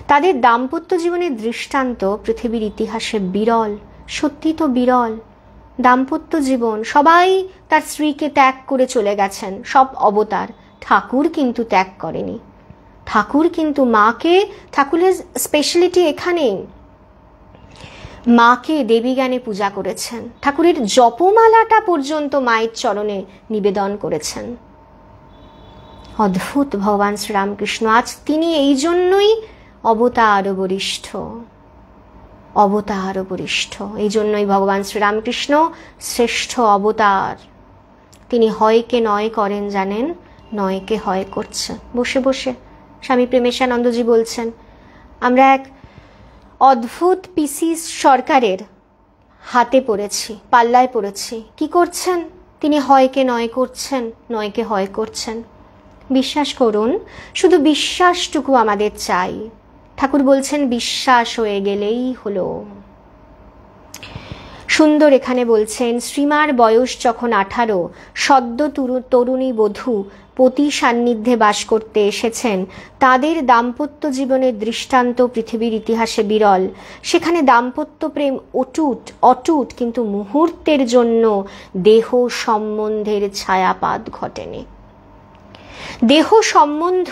তাদের দাম্পত্য জীবনের দৃষ্টান্ত পৃথিবীর ইতিহাসে বিরল, সত্যি তো বিরল। দাম্পত্য জীবন, সবাই তার স্ত্রীকে ত্যাগ করে চলে গেছেন, সব অবতার। ঠাকুর কিন্তু ত্যাগ করেনি। ঠাকুর কিন্তু মাকে, ঠাকুরের স্পেশালিটি এখানেই, মাকে দেবী জ্ঞানে পূজা করেছেন। ঠাকুরের জপমালাটা পর্যন্ত মায়ের চরণে নিবেদন করেছেন। অদ্ভুত ভগবান শ্রীরামকৃষ্ণ। আজ তিনি এই জন্যই অবতার বরিষ্ঠ, অবতার বরিষ্ঠ। এই জন্যই ভগবান শ্রীরামকৃষ্ণ শ্রেষ্ঠ অবতার। তিনি হয়কে নয় করেন জানেন, নয়কে হয় করছেন বসে বসে। স্বামী প্রেমেশানন্দজি বলছেন, আমরা এক অদ্ভুত পিসি সরকারের হাতে পড়েছি, পাল্লায় পড়েছি। কি করছেন? তিনি হয়কে নয় করছেন, নয়কে হয় করছেন। বিশ্বাস করুন, শুধু বিশ্বাসটুকু আমাদের চাই। ঠাকুর বলছেন বিশ্বাস হয়ে গেলেই হলো। সুন্দর এখানে বলছেন, শ্রীমার বয়স যখন 18, সদ্য তরুণী বধূ পতি সান্নিধ্যে বাস করতে এসেছেন। তাদের দাম্পত্য জীবনের দৃষ্টান্ত পৃথিবীর ইতিহাসে বিরল। সেখানে দাম্পত্য প্রেম অটুট, কিন্তু মুহূর্তের জন্য দেহ সম্বন্ধের ছায়াপাত ঘটেনি। দেহ সম্বন্ধ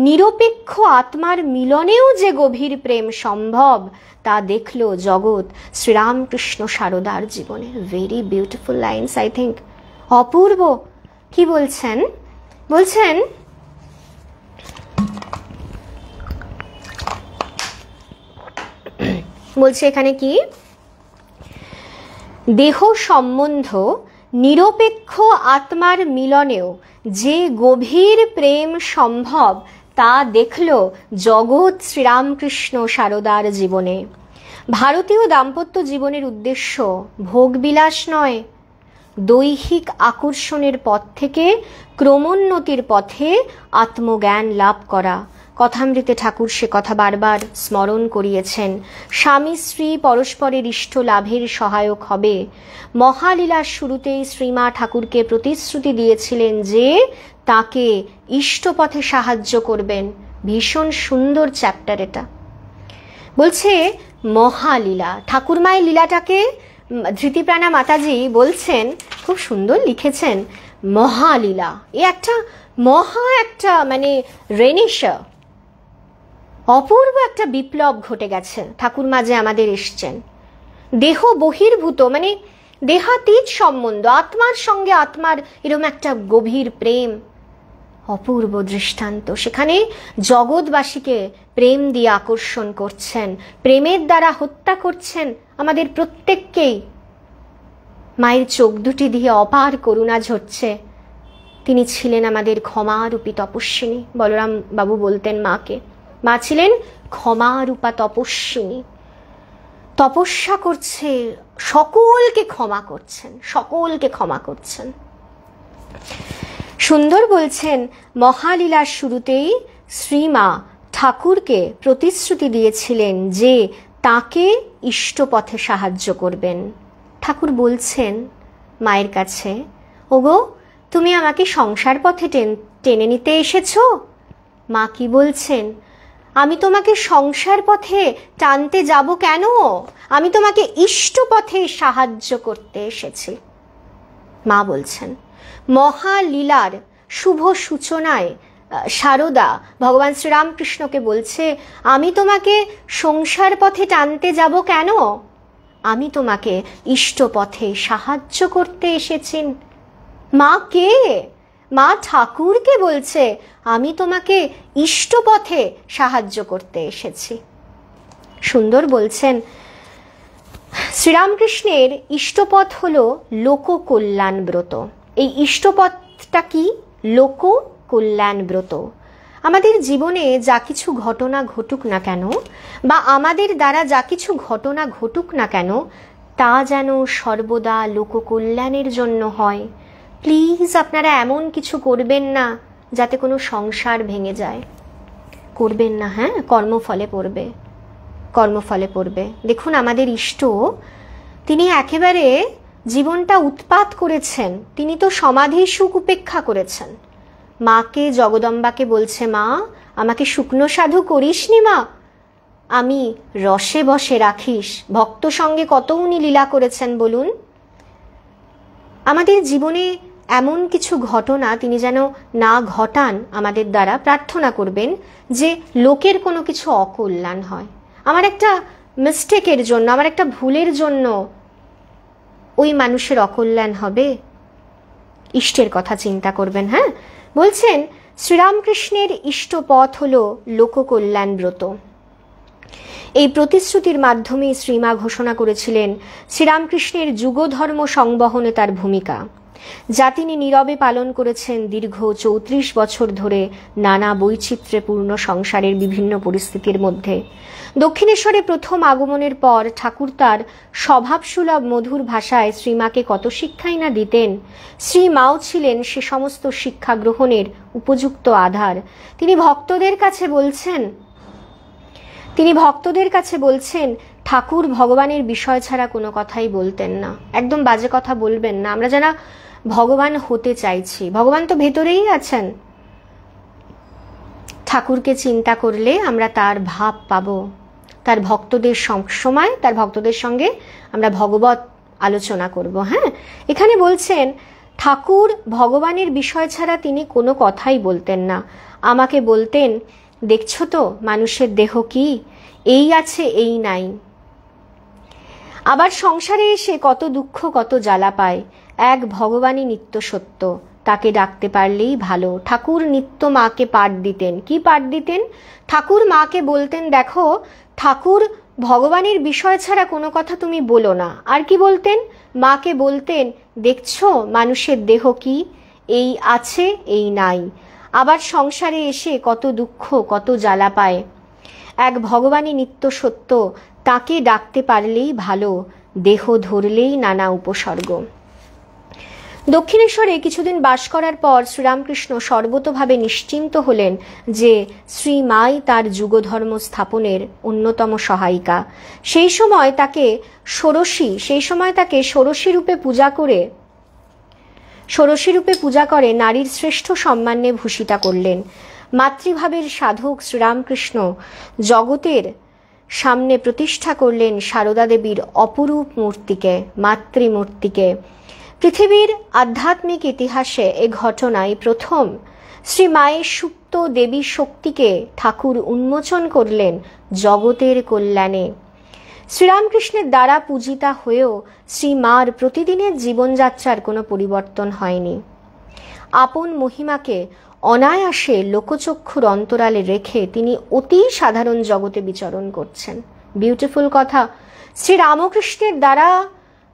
নিরপেক্ষ আত্মার মিলনেও যে গভীর প্রেম সম্ভব, তা দেখল জগৎ শ্রীরামকৃষ্ণ সারদার জীবনে। Very beautiful lines, I think. অপূর্ব। কি বলছেন? বলছেন, বলছে এখানে কি, দেহ সম্বন্ধ নিরপেক্ষ আত্মার মিলনেও যে গভীর প্রেম সম্ভব, তা দেখল জগৎ শ্রীরামকৃষ্ণ সারদার জীবনে। ভারতীয় দাম্পত্য জীবনের উদ্দেশ্য ভোগবিলাস নয়, দৈহিক আকর্ষণের পথ থেকে ক্রমোন্নতির পথে আত্মজ্ঞান লাভ করা। কথামৃতে ঠাকুর সে কথা বারবার স্মরণ করিয়েছেন। স্বামী স্ত্রী পরস্পরের ইষ্ট লাভের সহায়ক হবে। মহালীলার শুরুতেই শ্রীমা ঠাকুরকে প্রতিশ্রুতি দিয়েছিলেন যে তাকে ইষ্টপথে সাহায্য করবেন। ভীষণ সুন্দর চ্যাপ্টার এটা। বলছে মহালীলা, ঠাকুরমায়ের লীলাটাকে ধৃতিপ্রাণা মাতাজি বলছেন, খুব সুন্দর লিখেছেন, মহালীলা। এ একটা একটা মানে রেনেশা, অপূর্ব একটা বিপ্লব ঘটে গেছে। ঠাকুরমা যে আমাদের এসছেন, দেহ বহির্ভূত মানে দেহাতীত সম্বন্ধ, আত্মার সঙ্গে আত্মার এরকম একটা গভীর প্রেম, অপূর্ব দৃষ্টান্ত। সেখানে জগৎবাসীকে প্রেম দিয়ে আকর্ষণ করছেন, প্রেমের দ্বারা হত্যা করছেন আমাদের প্রত্যেককেই। মায়ের চোখ দুটি দিয়ে অপার করুণা ঝরছে। তিনি ছিলেন আমাদের ক্ষমারূপী তপস্বিনী। বলরাম বাবু বলতেন মাকে, মা ছিলেন ক্ষমারূপা তপস্বিনী। তপস্যা করছে, সকলকে ক্ষমা করছেন, সকলকে ক্ষমা করছেন। সুন্দর বলছেন, মহালীলার শুরুতেই শ্রীমা ঠাকুরকে প্রতিশ্রুতি দিয়েছিলেন যে তাকে ইষ্টপথে সাহায্য করবেন। ঠাকুর বলছেন মায়ের কাছে, ওগো তুমি আমাকে সংসার পথে টেনে নিতে এসেছো? মা কি বলছেন, আমি তোমাকে সংসার পথে টানতে যাব কেন? আমি তোমাকে ইষ্টপথে সাহায্য করতে এসেছি। মা বলছেন, মহালীলার শুভ সূচনায় সারদা ভগবান শ্রীরামকৃষ্ণকে বলছে, আমি তোমাকে সংসার পথে টানতে যাব কেন? আমি তোমাকে ইষ্টপথে সাহায্য করতে এসেছি। মা কে? মা ঠাকুরকে বলছে, আমি তোমাকে ইষ্টপথে সাহায্য করতে এসেছি। সুন্দর বলছেন, শ্রীরামকৃষ্ণের ইষ্টপথ হলো লোককল্যাণ ব্রত। এই ইষ্টপথটা কি? লোককল্যাণ ব্রত। আমাদের জীবনে যা কিছু ঘটনা ঘটুক না কেন, বা আমাদের দ্বারা যা কিছু ঘটনা ঘটুক না কেন, তা যেন সর্বদা লোককল্যাণের জন্য হয়। প্লিজ আপনারা এমন কিছু করবেন না যাতে কোনো সংসার ভেঙে যায়। করবেন না, হ্যাঁ? কর্মফলে পড়বে, কর্মফলে পড়বে। দেখুন আমাদের ইষ্ট, তিনি একেবারে জীবনটা উৎপাত করেছেন। তিনি তো সমাধির সুখ উপেক্ষা করেছেন। মাকে, জগদম্বাকে বলছে, মা আমাকে শুকনো সাধু করিসনি মা, আমি রসে বসে রাখিস। ভক্ত সঙ্গে কত উনি লীলা করেছেন বলুন। আমাদের জীবনে এমন কিছু ঘটনা তিনি যেন না ঘটান আমাদের দ্বারা, প্রার্থনা করবেন যে লোকের কোনো কিছু অকল্যাণ হয়। আমার একটা মিস্টেকের জন্য, আমার একটা ভুলের জন্য ওই মানুষের অকল্যাণ হবে, ইষ্টের কথা চিন্তা করবেন। হ্যাঁ, বলছেন শ্রীরামকৃষ্ণের ইষ্ট পথ হলো লোককল্যাণ ব্রত। এই প্রতিশ্রুতির মাধ্যমে শ্রীমা ঘোষণা করেছিলেন শ্রীরামকৃষ্ণের যুগধর্ম সংবহনে তার ভূমিকা, যা তিনি নীরবে পালন করেছেন দীর্ঘ 34 বছর ধরে নানা বৈচিত্র্যপূর্ণ সংসারের বিভিন্ন পরিস্থিতির মধ্যে। দক্ষিণেশ্বরে প্রথম আগমনের পর ঠাকুর তার স্বভাবসুলভ মধুর ভাষায় শ্রীমাকে কত শিক্ষাই না দিতেন। শ্রীমাও ছিলেন সে সমস্ত শিক্ষা গ্রহণের উপযুক্ত আধার। তিনি ভক্তদের কাছে বলছেন ঠাকুর ভগবানের বিষয় ছাড়া কোনো কথাই বলতেন না। একদম বাজে কথা বলবেন না। আমরা যারা ভগবান হতে চাইছি, ভগবান তো ভেতরেই আছেন। ঠাকুরকে চিন্তা করলে আমরা তার ভাব পাবো। তার ভক্তদের সময় তার ভক্তদের সঙ্গে আমরা ভগবত আলোচনা করব। হ্যাঁ, এখানে বলছেন ঠাকুর ভগবানের বিষয় ছাড়া তিনি কোনো কথাই বলতেন না। আমাকে বলতেন, দেখছো তো মানুষের দেহ কি, এই আছে এই নাই। আবার সংসারে এসে কত দুঃখ কত জ্বালা পায়। এক ভগবানই নিত্য সত্য, তাকে ডাকতে পারলেই ভালো। ঠাকুর নিত্য মাকে পাঠ দিতেন। কি পাঠ দিতেন? ঠাকুর মাকে বলতেন, দেখো ঠাকুর ভগবানের বিষয় ছাড়া কোনো কথা তুমি বলো না। আর কি বলতেন? মাকে বলতেন, দেখছো মানুষের দেহ কি, এই আছে এই নাই। আবার সংসারে এসে কত দুঃখ কত জ্বালা পায়। এক ভগবানই নিত্য সত্য, তাকে ডাকতে পারলেই ভালো, দেহ ধরলেই নানা উপসর্গ। দক্ষিণেশ্বরে কিছুদিন বাস করার পর শ্রীরামকৃষ্ণ সর্বতোভাবে নিশ্চিন্ত হলেন যে শ্রীমাই তার যুগধর্ম স্থাপনের অন্যতম সহায়িকা। সেই সময় তাকে ষোড়শী রূপে পূজা করে নারীর শ্রেষ্ঠ সম্মানে ভূষিতা করলেন। মাতৃভাবের সাধক শ্রীরামকৃষ্ণ জগতের সামনে প্রতিষ্ঠা করলেন সারদা দেবীর অপরূপ মূর্তিকে, মাতৃমূর্তিকে। পৃথিবীর আধ্যাত্মিক ইতিহাসে এ ঘটনায় প্রথম শ্রী মায়ের সুপ্ত দেবী শক্তিকে ঠাকুর উন্মোচন করলেন জগতের কল্যাণে। শ্রীরামকৃষ্ণের দ্বারা পূজিতা হয়েও শ্রী মার প্রতিদিনের জীবনযাত্রার কোনো পরিবর্তন হয়নি। আপন মহিমাকে অনায়াসে লোকচক্ষুর অন্তরালে রেখে তিনি অতি সাধারণ জগতে বিচরণ করছেন। বিউটিফুল কথা। শ্রী রামকৃষ্ণের দ্বারা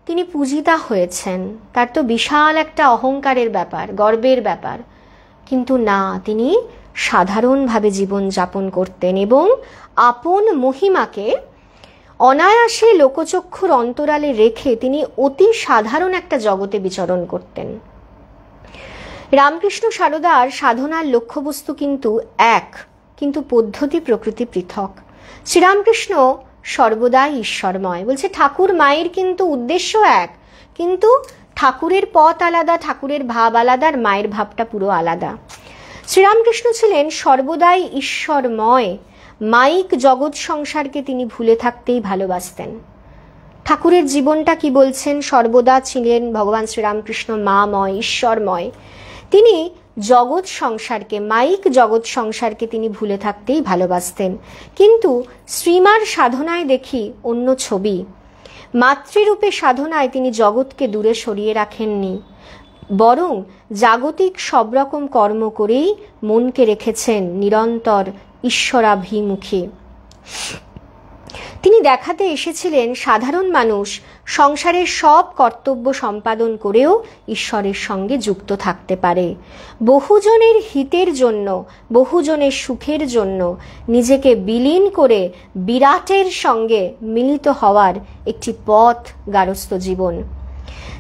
তিনি পূজিতা হয়েছেন, তার তো বিশাল একটা অহংকারের ব্যাপার, গর্বের ব্যাপার। কিন্তু না, তিনি সাধারণভাবে জীবন যাপন করতেন এবং আপন মহিমাকে অনায়াসে লোকচক্ষুর অন্তরালে রেখে তিনি অতি সাধারণ একটা জগতে বিচরণ করতেন। রামকৃষ্ণ সারদার সাধনার লক্ষ্যবস্তু কিন্তু এক, কিন্তু পদ্ধতি প্রকৃতি পৃথক। শ্রীরামকৃষ্ণ সর্বদাই ঈশ্বরময়। বলছে ঠাকুর মায়ের কিন্তু উদ্দেশ্য এক, কিন্তু ঠাকুরের পথ আলাদা, ঠাকুরের ভাব আলাদা, আর মায়ের ভাবটা পুরো আলাদা। শ্রীরামকৃষ্ণ ছিলেন সর্বদাই ঈশ্বরময়। মাইক জগৎ সংসারকে তিনি ভুলে থাকতেই ভালোবাসতেন। ঠাকুরের জীবনটা কি বলছেন? সর্বদা ছিলেন ভগবান শ্রীরামকৃষ্ণ মাময়, ঈশ্বরময়। তিনি জগৎ সংসারকে, মাইক জগৎ সংসারকে তিনি ভুলে থাকতেই ভালোবাসতেন। কিন্তু শ্রীমার সাধনায় দেখি অন্য ছবি। মাতৃরূপে সাধনায় তিনি জগৎকে দূরে সরিয়ে রাখেননি, বরং জাগতিক সব রকম কর্ম করেই মনকে রেখেছেন নিরন্তর ঈশ্বরাভিমুখী। তিনি দেখাতে এসেছিলেন সাধারণ মানুষ সংসারের সব কর্তব্য সম্পাদন করেও ঈশ্বরের সঙ্গে যুক্ত থাকতে পারে। বহুজনের হিতের জন্য, বহুজনের সুখের জন্য নিজেকে বিলীন করে বিরাটের সঙ্গে মিলিত হওয়ার একটি পথ গারস্থ জীবন।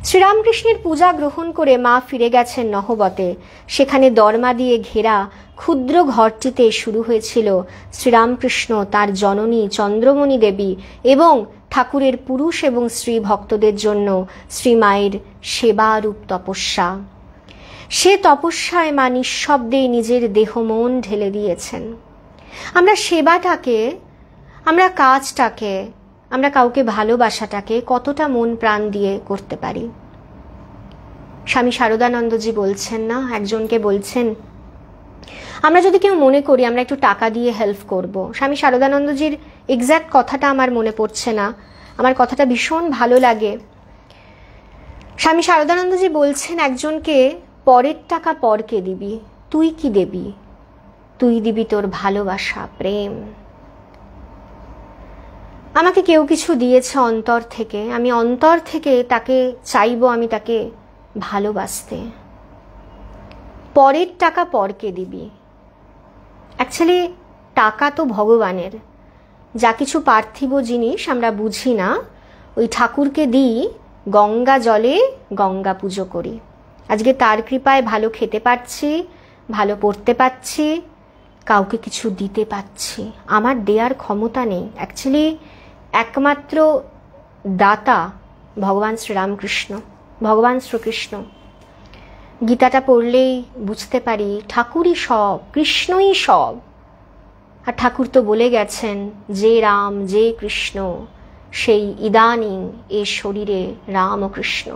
শ্রীরামকৃষ্ণের পূজা গ্রহণ করে মা ফিরে গেছেন নহবতে। সেখানে দরমা দিয়ে ঘেরা ক্ষুদ্র ঘরটিতে শুরু হয়েছিল শ্রীরামকৃষ্ণ, তার জননী চন্দ্রমণি দেবী এবং ঠাকুরের পুরুষ এবং স্ত্রী ভক্তদের জন্য শ্রীমায়ের সেবারূপ তপস্যা। সে তপস্যায় মা নিঃশব্দে নিজের দেহ মন ঢেলে দিয়েছেন। আমরা সেবাটাকে আমরা কাজটাকে, আমরা কাউকে ভালোবাসাটাকে কতটা মন প্রাণ দিয়ে করতে পারি। স্বামী শারদানন্দজি বলছেন না, একজনকে বলছেন আমরা যদি কেউ মনে করি আমরা একটু টাকা দিয়ে হেল্প করব, স্বামী শারদানন্দজির এক্স্যাক্ট কথাটা আমার মনে পড়ছে না, আমার কথাটা ভীষণ ভালো লাগে। স্বামী শারদানন্দজি বলছেন একজনকে, পরের টাকা পরকে দিবি, তুই কি দেবি? তুই দিবি তোর ভালোবাসা, প্রেম। আমাকে কেউ কিছু দিয়েছে অন্তর থেকে, আমি অন্তর থেকে তাকে চাইবো, আমি তাকে ভালোবাসতে। পরের টাকা পরকে দিবি। অ্যাকচুয়ালি টাকা তো ভগবানের, যা কিছু পার্থিব জিনিস আমরা বুঝি না, ওই ঠাকুরকে দিই, গঙ্গা জলে গঙ্গা পুজো করি। আজকে তার কৃপায় ভালো খেতে পাচ্ছি, ভালো পড়তে পাচ্ছি, কাউকে কিছু দিতে পাচ্ছি। আমার দেওয়ার ক্ষমতা নেই। অ্যাকচুয়ালি একমাত্র দাতা ভগবান শ্রীরামকৃষ্ণ, ভগবান শ্রীকৃষ্ণ। গীতাটা পড়লেই বুঝতে পারি ঠাকুরই সব, কৃষ্ণই সব। আর ঠাকুর তো বলে গেছেন, যে রাম যে কৃষ্ণ সেই ইদানিং এ শরীরে রাম ও কৃষ্ণ।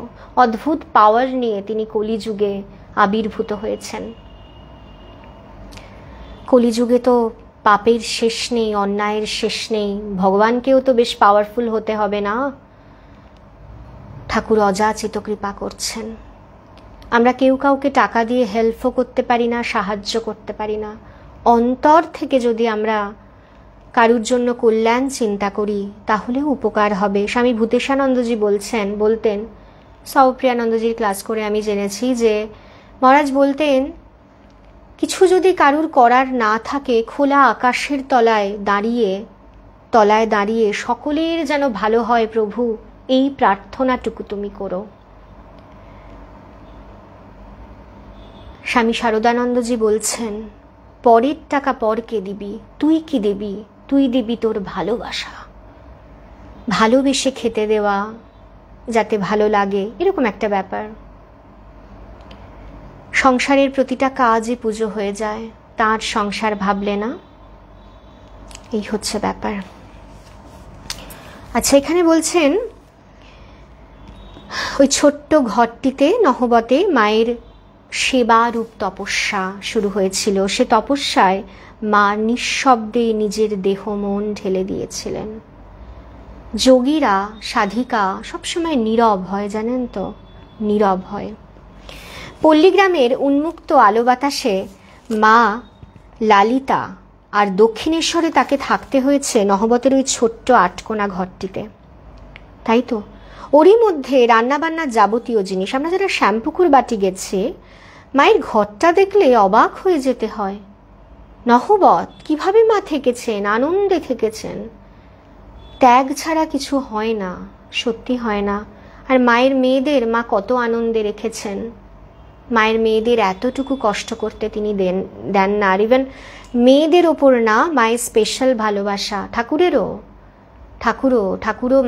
অদ্ভুত পাওয়ার নিয়ে তিনি কলিযুগে আবির্ভূত হয়েছেন। কলিযুগে তো পাপের শেষ নেই, অন্যায়ের শেষ নেই, ভগবানকেও তো বেশ পাওয়ারফুল হতে হবে না? ঠাকুর অযাচিত কৃপা করছেন। আমরা কেউ কাউকে টাকা দিয়ে হেল্পও করতে পারি না, সাহায্য করতে পারি না। অন্তর থেকে যদি আমরা কারুর জন্য কল্যাণ চিন্তা করি তাহলেও উপকার হবে। স্বামী ভূতেশানন্দজি বলতেন, সৌপ্রিয়ানন্দজির ক্লাস করে আমি জেনেছি যে মহারাজ বলতেন, কিছু যদি কারুর করার না থাকে, খোলা আকাশের তলায় দাঁড়িয়ে সকলের যেন ভালো হয় প্রভু, এই প্রার্থনাটুকু তুমি করো। স্বামী শারদানন্দজি বলছেন, পরের টাকা পরকে দিবি, তুই কি দিবি? তুই দিবি তোর ভালোবাসা। ভালোবেসে খেতে দেওয়া, যাতে ভালো লাগে, এরকম একটা ব্যাপার। সংসারের প্রতিটা কাজই পুজো হয়ে যায়, তার সংসার ভাবলে না, এই হচ্ছে ব্যাপার। আচ্ছা, এখানে বলছেন ওই ছোট্ট ঘরটিতে নহবতে মায়ের সেবারূপ তপস্যা শুরু হয়েছিল। সে তপস্যায় মা নিঃশব্দে নিজের দেহ মন ঢেলে দিয়েছিলেন। যোগীরা, সাধিকা সবসময় নীরব হয়, জানেন তো, নীরব হয়। পল্লীগ্রামের উন্মুক্ত আলো বাতাসে মা লালিতা আর দক্ষিণেশ্বরে তাকে থাকতে হয়েছে নহবতের ওই ছোট্ট আটকোনা ঘরটিতে, তাই তো। ওরই মধ্যে রান্নাবান্নার যাবতীয় জিনিস। আমরা যারা শ্যামপুকুর বাটি গেছি, মায়ের ঘরটা দেখলে অবাক হয়ে যেতে হয়। নহবত কিভাবে মা থেকেছেন, আনন্দে থেকেছেন। ত্যাগ ছাড়া কিছু হয় না, সত্যি হয় না। আর মায়ের মেয়েদের মা কত আনন্দে রেখেছেন। মায়ের মেয়েদের এতটুকু কষ্ট করতে তিনি দেন না। আর ইভেন মেয়েদের ওপর না, মায়ের স্পেশাল ভালোবাসা। ঠাকুরও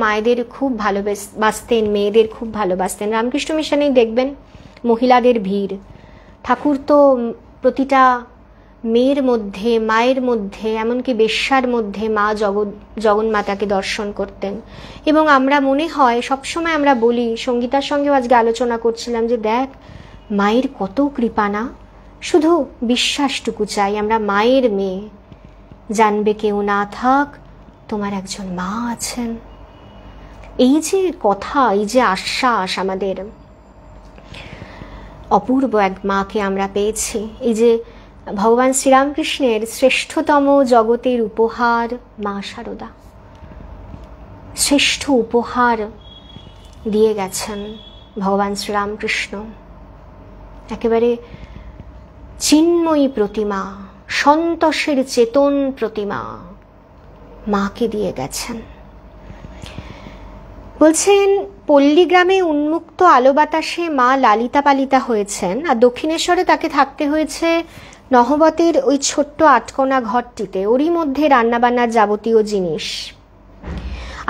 মায়েদের খুব ভালোবাসতেন, মেয়েদের খুব ভালোবাসতেন। রামকৃষ্ণ মিশনেই দেখবেন মহিলাদের ভিড়। ঠাকুর তো প্রতিটা মেয়ের মধ্যে, মায়ের মধ্যে, এমনকি বেশ্যার মধ্যে মা জগন্মাতাকে দর্শন করতেন। এবং আমরা মনে হয় সবসময় আমরা বলি, সঙ্গীতার সঙ্গেও আজকে আলোচনা করছিলাম যে দেখ মায়ের কত কৃপা না, শুধু বিশ্বাসটুকু চাই, আমরা মায়ের মেয়ে। জানবে কেউ না থাক, তোমার একজন মা আছেন। এই যে কথা, এই যে আশ্বাস, আমাদের অপূর্ব এক মাকে আমরা পেয়েছি। এই যে ভগবান শ্রীরামকৃষ্ণের শ্রেষ্ঠতম জগতের উপহার মা শারদা, শ্রেষ্ঠ উপহার দিয়ে গেছেন ভগবান শ্রীরামকৃষ্ণ। একেবারে চিন্ময়ী প্রতিমা, সন্তোষের চেতন প্রতিমা মাকে দিয়ে গেছেন। বলছেন পল্লীগ্রামে উন্মুক্ত আলো বাতাসে মা লালিতা পালিতা হয়েছেন, আর দক্ষিণেশ্বরে তাকে থাকতে হয়েছে নহবতের ওই ছোট্ট আটকোনা ঘরটিতে, ওরই মধ্যে রান্নাবান্নার যাবতীয় জিনিস।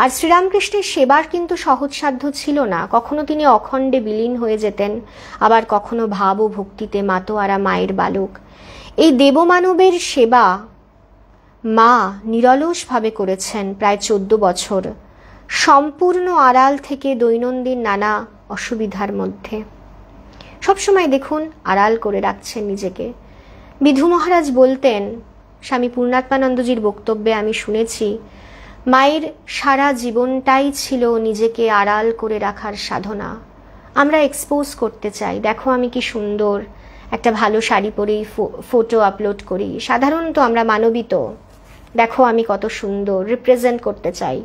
আর শ্রীরামকৃষ্ণের সেবার কিন্তু সহজসাধ্য ছিল না। কখনো তিনি অখণ্ডে বিলীন হয়ে যেতেন, আবার কখনো ভাব ও ভক্তিতে মাতোয়ারা মায়ের বালক। এই দেবমানবের সেবা মা নিরলসভাবে করেছেন প্রায় 14 বছর, সম্পূর্ণ আড়াল থেকে দৈনন্দিন নানা অসুবিধার মধ্যে। সবসময় দেখুন আড়াল করে রাখছেন নিজেকে। বিধু মহারাজ বলতেন, স্বামী পূর্ণাত্মানন্দজির বক্তব্যে আমি শুনেছি, মায়ের সারা জীবনটাই ছিল নিজেকে আড়াল করে রাখার সাধনা। আমরা এক্সপোজ করতে চাই, দেখো আমি কি সুন্দর, একটা ভালো শাড়ি পরেই ফটো আপলোড করি, সাধারণত আমরা মানবিত, দেখো আমি কত সুন্দর, রিপ্রেজেন্ট করতে চাই।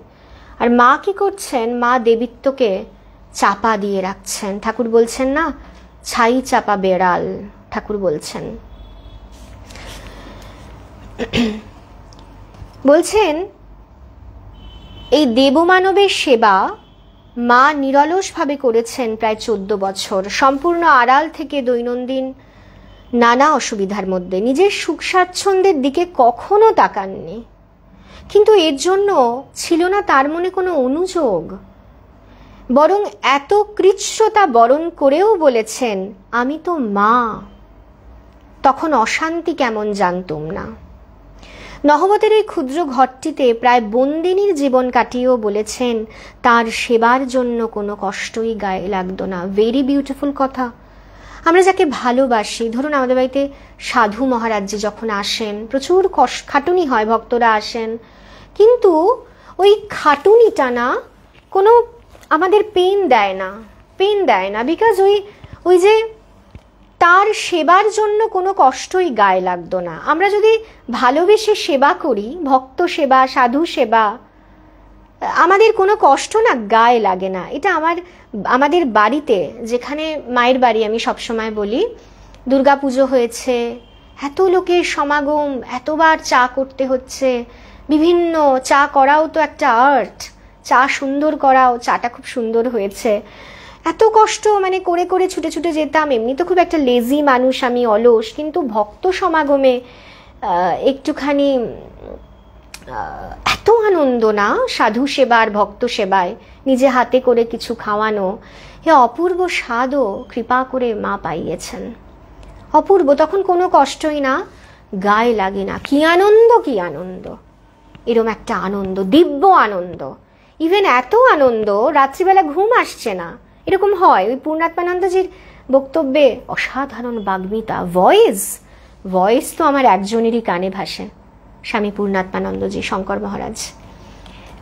আর মা কি করছেন, মা দেবীত্বকে চাপা দিয়ে রাখছেন। ঠাকুর বলছেন না, ছাই চাপা বেড়াল, ঠাকুর বলছেন। বলছেন এই দেবমানবের সেবা মা নিরলসভাবে করেছেন প্রায় 14 বছর, সম্পূর্ণ আড়াল থেকে দৈনন্দিন নানা অসুবিধার মধ্যে। নিজের সুখ স্বাচ্ছন্দ্যের দিকে কখনো তাকাননি, কিন্তু এর জন্য ছিল না তার মনে কোনো অনুযোগ, বরং এত কৃচ্ছ্রতা বরণ করেও বলেছেন, আমি তো মা। তখন অশান্তি কেমন জানতুম না। নহবতের এই ক্ষুদ্র ঘরটিতে প্রায় বন্দিনীর জীবন কাটিয়েও বলেছেন তার সেবার জন্য কোনো কষ্টই গায়ে লাগতো না। ভেরি বিউটিফুল কথা। আমরা যাকে ভালোবাসি, ধরুন আমাদের বাড়িতে সাধু মহারাজজি যখন আসেন, প্রচুর খাটুনি হয়, ভক্তরা আসেন, কিন্তু ওই খাটুনিটা না কোনো আমাদের পেন দেয় না, বিকজ ওই যে তার সেবার জন্য কোনো কষ্টই গায়ে লাগতো না। আমরা যদি ভালোবেসে সেবা করি, ভক্ত সেবা, সাধু সেবা, আমাদের কোনো কষ্ট না গায়ে লাগে না। এটা আমাদের বাড়িতে, যেখানে মায়ের বাড়ি, আমি সবসময় বলি, দুর্গাপুজো হয়েছে, এত লোকের সমাগম, এতবার চা করতে হচ্ছে, বিভিন্ন চা করাও তো একটা আর্ট, চা সুন্দর করাও, চাটা খুব সুন্দর হয়েছে, এত কষ্ট মানে করে করে ছুটে ছুটে যেতাম। এমনি তো খুব একটা লেজি মানুষ আমি, অলস, কিন্তু ভক্ত সমাগমে একটুখানি এত আনন্দ না, সাধু সেবার, ভক্ত সেবায় নিজে হাতে করে কিছু খাওয়ানো, এ অপূর্ব স্বাদও কৃপা করে মা পাইয়েছেন। অপূর্ব, তখন কোনো কষ্টই না, গায়ে লাগে না। কি আনন্দ, কি আনন্দ, এরম একটা আনন্দ, দিব্য আনন্দ। ইভেন এত আনন্দ রাত্রিবেলা ঘুম আসছে না, এরকম হয়। ওই পূর্ণাত্মানন্দজির বক্তব্যে অসাধারণ বাগ্মিতা, ভয়েস তো আমার একজনেরই কানে ভাসে, স্বামী পূর্ণাত্মানন্দজি, শঙ্কর মহারাজ।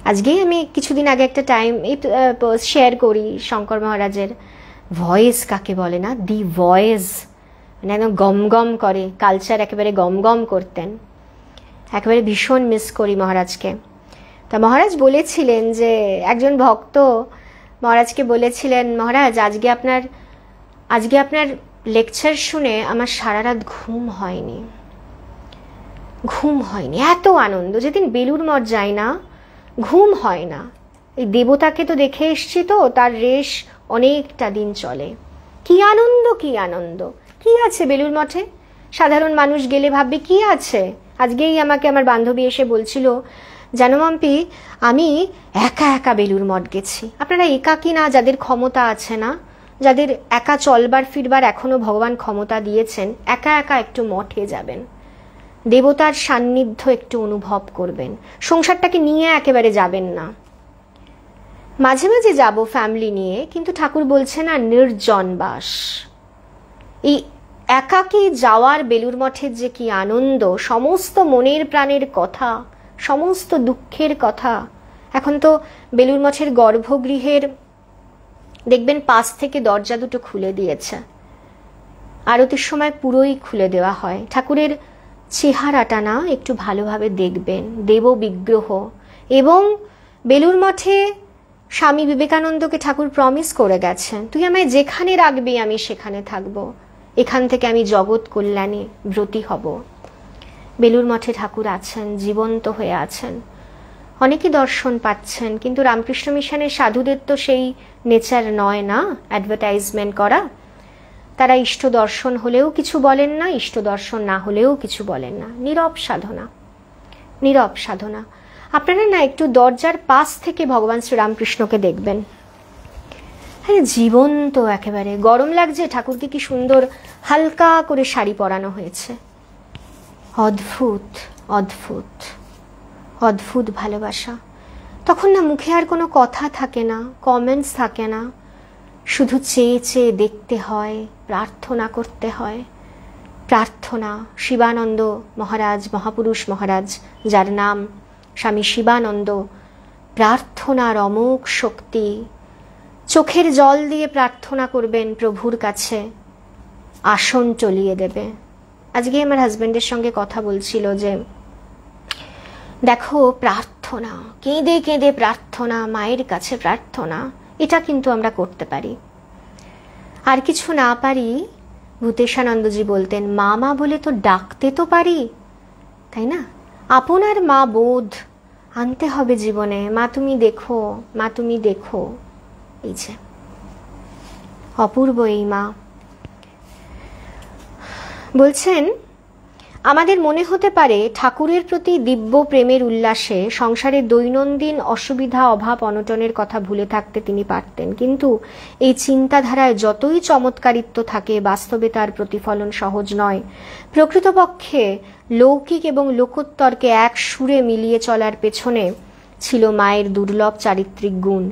আজকেই আমি কিছুদিন আগে একটা শেয়ার করি শঙ্কর মহারাজের ভয়েস কাকে বলে না, দি ভয়েস, মানে একদম গম গম করে, কালচার একেবারে গম গম করতেন, একেবারে ভীষণ মিস করি মহারাজকে। তা মহারাজ বলেছিলেন যে একজন ভক্ত মহারাজকে বলেছিলেন, মহারাজ আজকে আপনার লেকচার শুনে আমার সারা রাত ঘুম হয়নি, এত আনন্দ। যেদিন বেলুড় মঠ যাই না, ঘুম হয় না। এই দেবতাকে তো দেখে এসছি, তো তার রেশ অনেকটা দিন চলে। কি আনন্দ, কি আনন্দ। কি আছে বেলুড় মঠে? সাধারণ মানুষ গেলে ভাববে কি আছে। আজকেই আমাকে আমার বান্ধবী এসে বলছিল, জানো মাম্পি, আমি একা একা বেলুড় মঠ গেছি। আপনারা একাকী না, যাদের ক্ষমতা আছে না, যাদের একা চলবার ফিরবার এখনো ভগবান ক্ষমতা দিয়েছেন, একা একা একটু মঠে যাবেন, দেবতার সান্নিধ্য একটু অনুভব করবেন। সংসারটাকে নিয়ে একেবারে যাবেন না, মাঝে মাঝে যাব ফ্যামিলি নিয়ে, কিন্তু ঠাকুর বলছে না, নির্জন বাস। এই একাকী যাওয়ার বেলুড় মঠের যে কি আনন্দ, সমস্ত মনের প্রাণের কথা, সমস্ত দুঃখের কথা। এখন তো বেলুড় মঠের গর্ভগৃহের দেখবেন পাশ থেকে দরজা দুটো খুলে দিয়েছে, আরতির সময় পুরোই খুলে দেওয়া হয়। ঠাকুরের চেহারাটা না একটু ভালোভাবে দেখবেন, দেব বিগ্রহ। এবং বেলুড় মঠে স্বামী বিবেকানন্দকে ঠাকুর প্রমিস করে গেছেন, তুই আমায় যেখানে রাখবি আমি সেখানে থাকব, এখান থেকে আমি জগৎ কল্যাণে ব্রতী হব। বেলুড় মঠে ঠাকুর আছেন, জীবন্ত হয়ে আছেন, অনেকে দর্শন পাচ্ছেন, কিন্তু রামকৃষ্ণ মিশনের সাধুদের তো সেই নেচার নয় না অ্যাডভার্টাইজমেন্ট করা। তারা ইষ্ট দর্শন হলেও কিছু বলেন না, ইষ্ট দর্শন না হলেও কিছু বলেন না। নীরব সাধনা, নীরব সাধনা। আপনারা না একটু দরজার পাশ থেকে ভগবান শ্রীরামকৃষ্ণকে দেখবেন, হ্যাঁ জীবন্ত একেবারে। গরম লাগছে, ঠাকুরকে কি সুন্দর হালকা করে শাড়ি পরানো হয়েছে, অদ্ভুত অদ্ভুত। অদ্ভুত ভালোবাসা। তখন না মুখে আর কোনো কথা থাকে না, কমেন্টস থাকে না, শুধু চেয়ে চেয়ে দেখতে হয়, প্রার্থনা করতে হয়। প্রার্থনা। শিবানন্দ মহারাজ, মহাপুরুষ মহারাজ, যার নাম স্বামী শিবানন্দ, প্রার্থনার অমোঘ শক্তি। চোখের জল দিয়ে প্রার্থনা করবেন প্রভুর কাছে, আসন চলিয়ে দেবে। আজকে আমার হাজবেন্ডের সঙ্গে কথা বলছিল যে দেখো প্রার্থনা, কেঁদে কেঁদে প্রার্থনা, মায়ের কাছে প্রার্থনা, এটা কিন্তু আমরা করতে পারি। আর কিছু না পারি, ভূতেশানন্দজি বলতেন মা মা বলে তো ডাকতে তো পারি, তাই না? আপনার মা বোধ আনতে হবে জীবনে। মা তুমি দেখো, মা তুমি দেখো। এই যে অপূর্ব এই মা। বলছেন আমাদের মনে হতে পারে ঠাকুরের প্রতি দিব্য প্রেমের উল্লাসে সংসারের দৈনন্দিন অসুবিধা, অভাব, অনটনের কথা ভুলে থাকতে তিনি পারতেন, কিন্তু এই চিন্তাধারায় যতই চমৎকারিত্ব থাকে, বাস্তবে তার প্রতিফলন সহজ নয়। প্রকৃতপক্ষে লৌকিক এবং লোকোত্তরকে এক সুরে মিলিয়ে চলার পেছনে ছিল মায়ের দুর্লভ চারিত্রিক গুণ।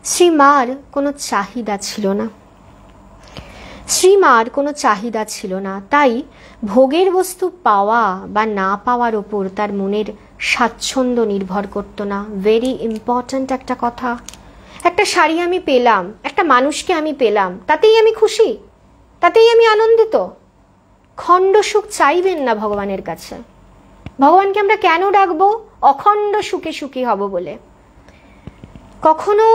শ্রীমার কোনো চাহিদা ছিল না, শ্রীমার কোনো চাহিদা ছিল না, তাই ভোগের বস্তু পাওয়া বা না পাওয়ার ওপর তার মনের স্বাচ্ছন্দ্য নির্ভর করত না। ভেরি ইম্পর্ট্যান্ট একটা কথা। একটা শাড়ি আমি পেলাম, একটা মানুষকে আমি পেলাম, তাতেই আমি খুশি, তাতেই আমি আনন্দিত। খণ্ড সুখ চাইবেন না ভগবানের কাছে। ভগবানকে আমরা কেন ডাকবো? অখণ্ড সুখে সুখী হব বলে। কখনো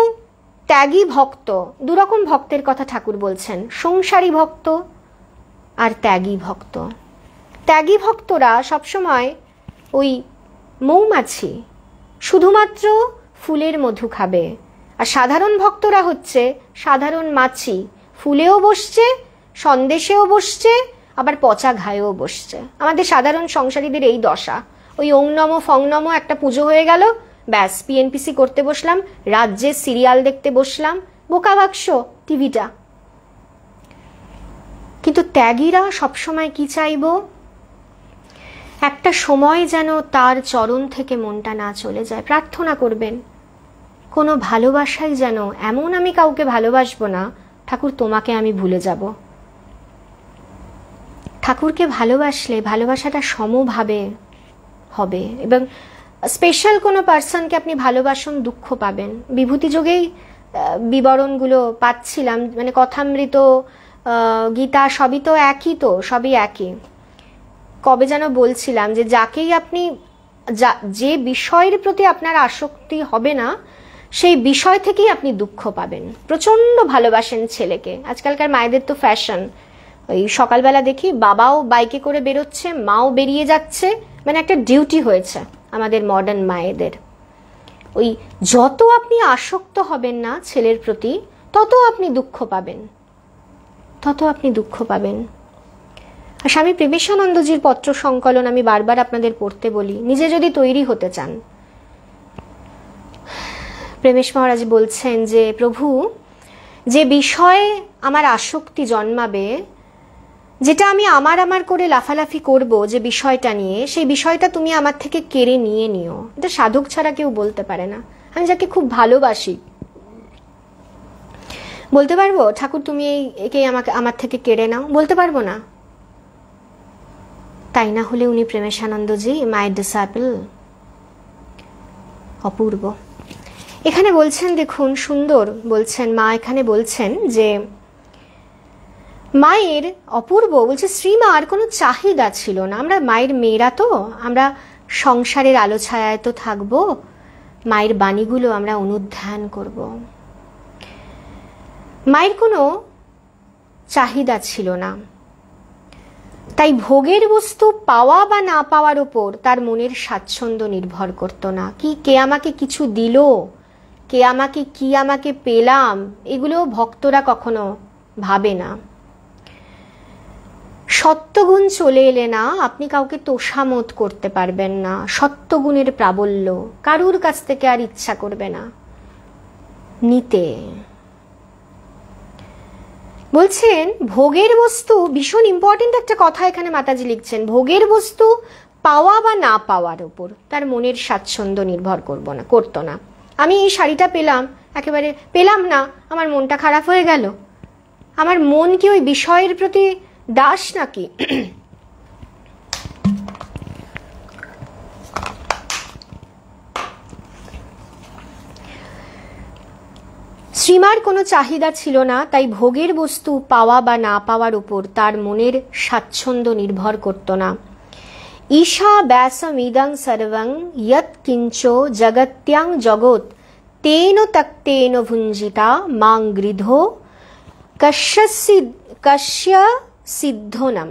ত্যাগী ভক্ত, দুরকম ভক্তের কথা ঠাকুর বলছেন, সংসারী ভক্ত আর ত্যাগী ভক্ত। ত্যাগী ভক্তরা সবসময় ওই মৌমাছি, শুধুমাত্র ফুলের মধু খাবে। আর সাধারণ ভক্তরা হচ্ছে সাধারণ মাছি, ফুলেও বসছে, সন্দেশেও বসছে, আবার পচা ঘায়েও বসছে। আমাদের সাধারণ সংসারীদের এই দশা। ওই ওং নম ফং নম, একটা পুজো হয়ে গেল, ব্যাস পিএনপিসি করতে বসলাম, রাজ্যের সিরিয়াল দেখতে বসলাম, বোকা বাক্স টিভিটা। কিন্তু ত্যাগীরা সবসময় কি চাইব? একটা সময় যেন তার চরণ থেকে মনটা না চলে যায়। প্রার্থনা করবেন কোনো ভালোবাসাই যেন এমন আমি কাউকে ভালোবাসবো না ঠাকুর তোমাকে আমি ভুলে যাব। ঠাকুরকে ভালোবাসলে ভালোবাসাটা সমভাবে হবে, এবং স্পেশাল কোনো পার্সনকে আপনি ভালোবাসুন, দুঃখ পাবেন। বিভূতি যোগেই বিবরণগুলো পাচ্ছিলাম, মানে কথামৃত, গীতা সবই তো একই, তো সবই একই। কবে যেন বলছিলাম যে যাকেই আপনি, যে বিষয়ের প্রতি আপনার আসক্তি হবে না, সেই বিষয় থেকেই আপনি দুঃখ পাবেন। প্রচণ্ড ভালোবাসেন ছেলেকে, আজকালকার মায়েদের তো ফ্যাশন, ওই সকালবেলা দেখি বাবাও বাইকে করে বেরোচ্ছে, মাও বেরিয়ে যাচ্ছে, মানে একটা ডিউটি হয়েছে আমাদের মডার্ন মায়েদের। ওই যত আপনি আসক্ত হবেন না ছেলের প্রতি, তত আপনি দুঃখ পাবেন, তত আপনি দুঃখ পাবেন। আর স্বামী প্রেমেশানন্দজির পত্র সংকলন আমি বারবার আপনাদের পড়তে বলি, নিজে যদি তৈরি হতে চান। প্রেমেশ মহারাজ বলছেন যে প্রভু, যে বিষয়ে আমার আসক্তি জন্মাবে, যেটা আমি আমার করে লাফালাফি করব যে বিষয়টা নিয়ে, সেই বিষয়টা তুমি আমার থেকে কেড়ে নিয়ে নিও। এটা সাধক ছাড়া কেউ বলতে পারে না। আমি যাকে খুব ভালোবাসি বলতে পারবো ঠাকুর তুমি একে আমার থেকে কেড়ে নাও? বলতে পারবো না। তাই না হলে উনি প্রেমেশানন্দজি, মায়ের ডিসাইপল। অপূর্ব। এখানে বলছেন, দেখুন সুন্দর বলছেন মা, এখানে বলছেন যে মায়ের, অপূর্ব বলছে, শ্রীমার কোনো চাহিদা ছিল না। আমরা মায়ের মেয়েরা তো, আমরা সংসারের আলো ছায়ায় তো থাকবো, মায়ের বাণীগুলো আমরা অনুধ্যান করব। মায়ের কোনো চাহিদা ছিল না, তাই ভোগের বস্তু পাওয়া বা না পাওয়ার ওপর তার মনের স্বাচ্ছন্দ্য নির্ভর করতো না। কে আমাকে কিছু দিল, কে আমাকে কি আমাকে পেলাম, এগুলো ভক্তরা কখনো ভাবে না। সত্যগুণ চলে এলে না আপনি কাউকে তোষামত করতে পারবেন না। সত্যগুণের প্রাবল্য কারুর কাছ থেকে আর ইচ্ছা করবে না নিতে। বলছেন ভোগের বস্তু, ভীষণ ইম্পর্টেন্ট একটা কথা এখানে মাতাজি লিখছেন, ভোগের বস্তু পাওয়া বা না পাওয়ার উপর তার মনের স্বাচ্ছন্দ্য নির্ভর করতো না। আমি এই শাড়িটা পেলাম, একেবারে পেলাম না, আমার মনটা খারাপ হয়ে গেল। আমার মন কি ওই বিষয়ের প্রতি দাস নাকি? শ্রীমার কোনো চাহিদা ছিল না, তাই ভোগের বস্তু পাওয়া বা না পাওয়ার উপর তার মনের স্বাচ্ছন্দ্য নির্ভর করত না। ঈশা ব্যাসমিদং সর্বং ইয়ৎ কিঞ্চ জগত্যাং জগৎ তেন তক্তেন ভুঞ্জিতা মাং গৃধো কস্য সিদ্ধনম।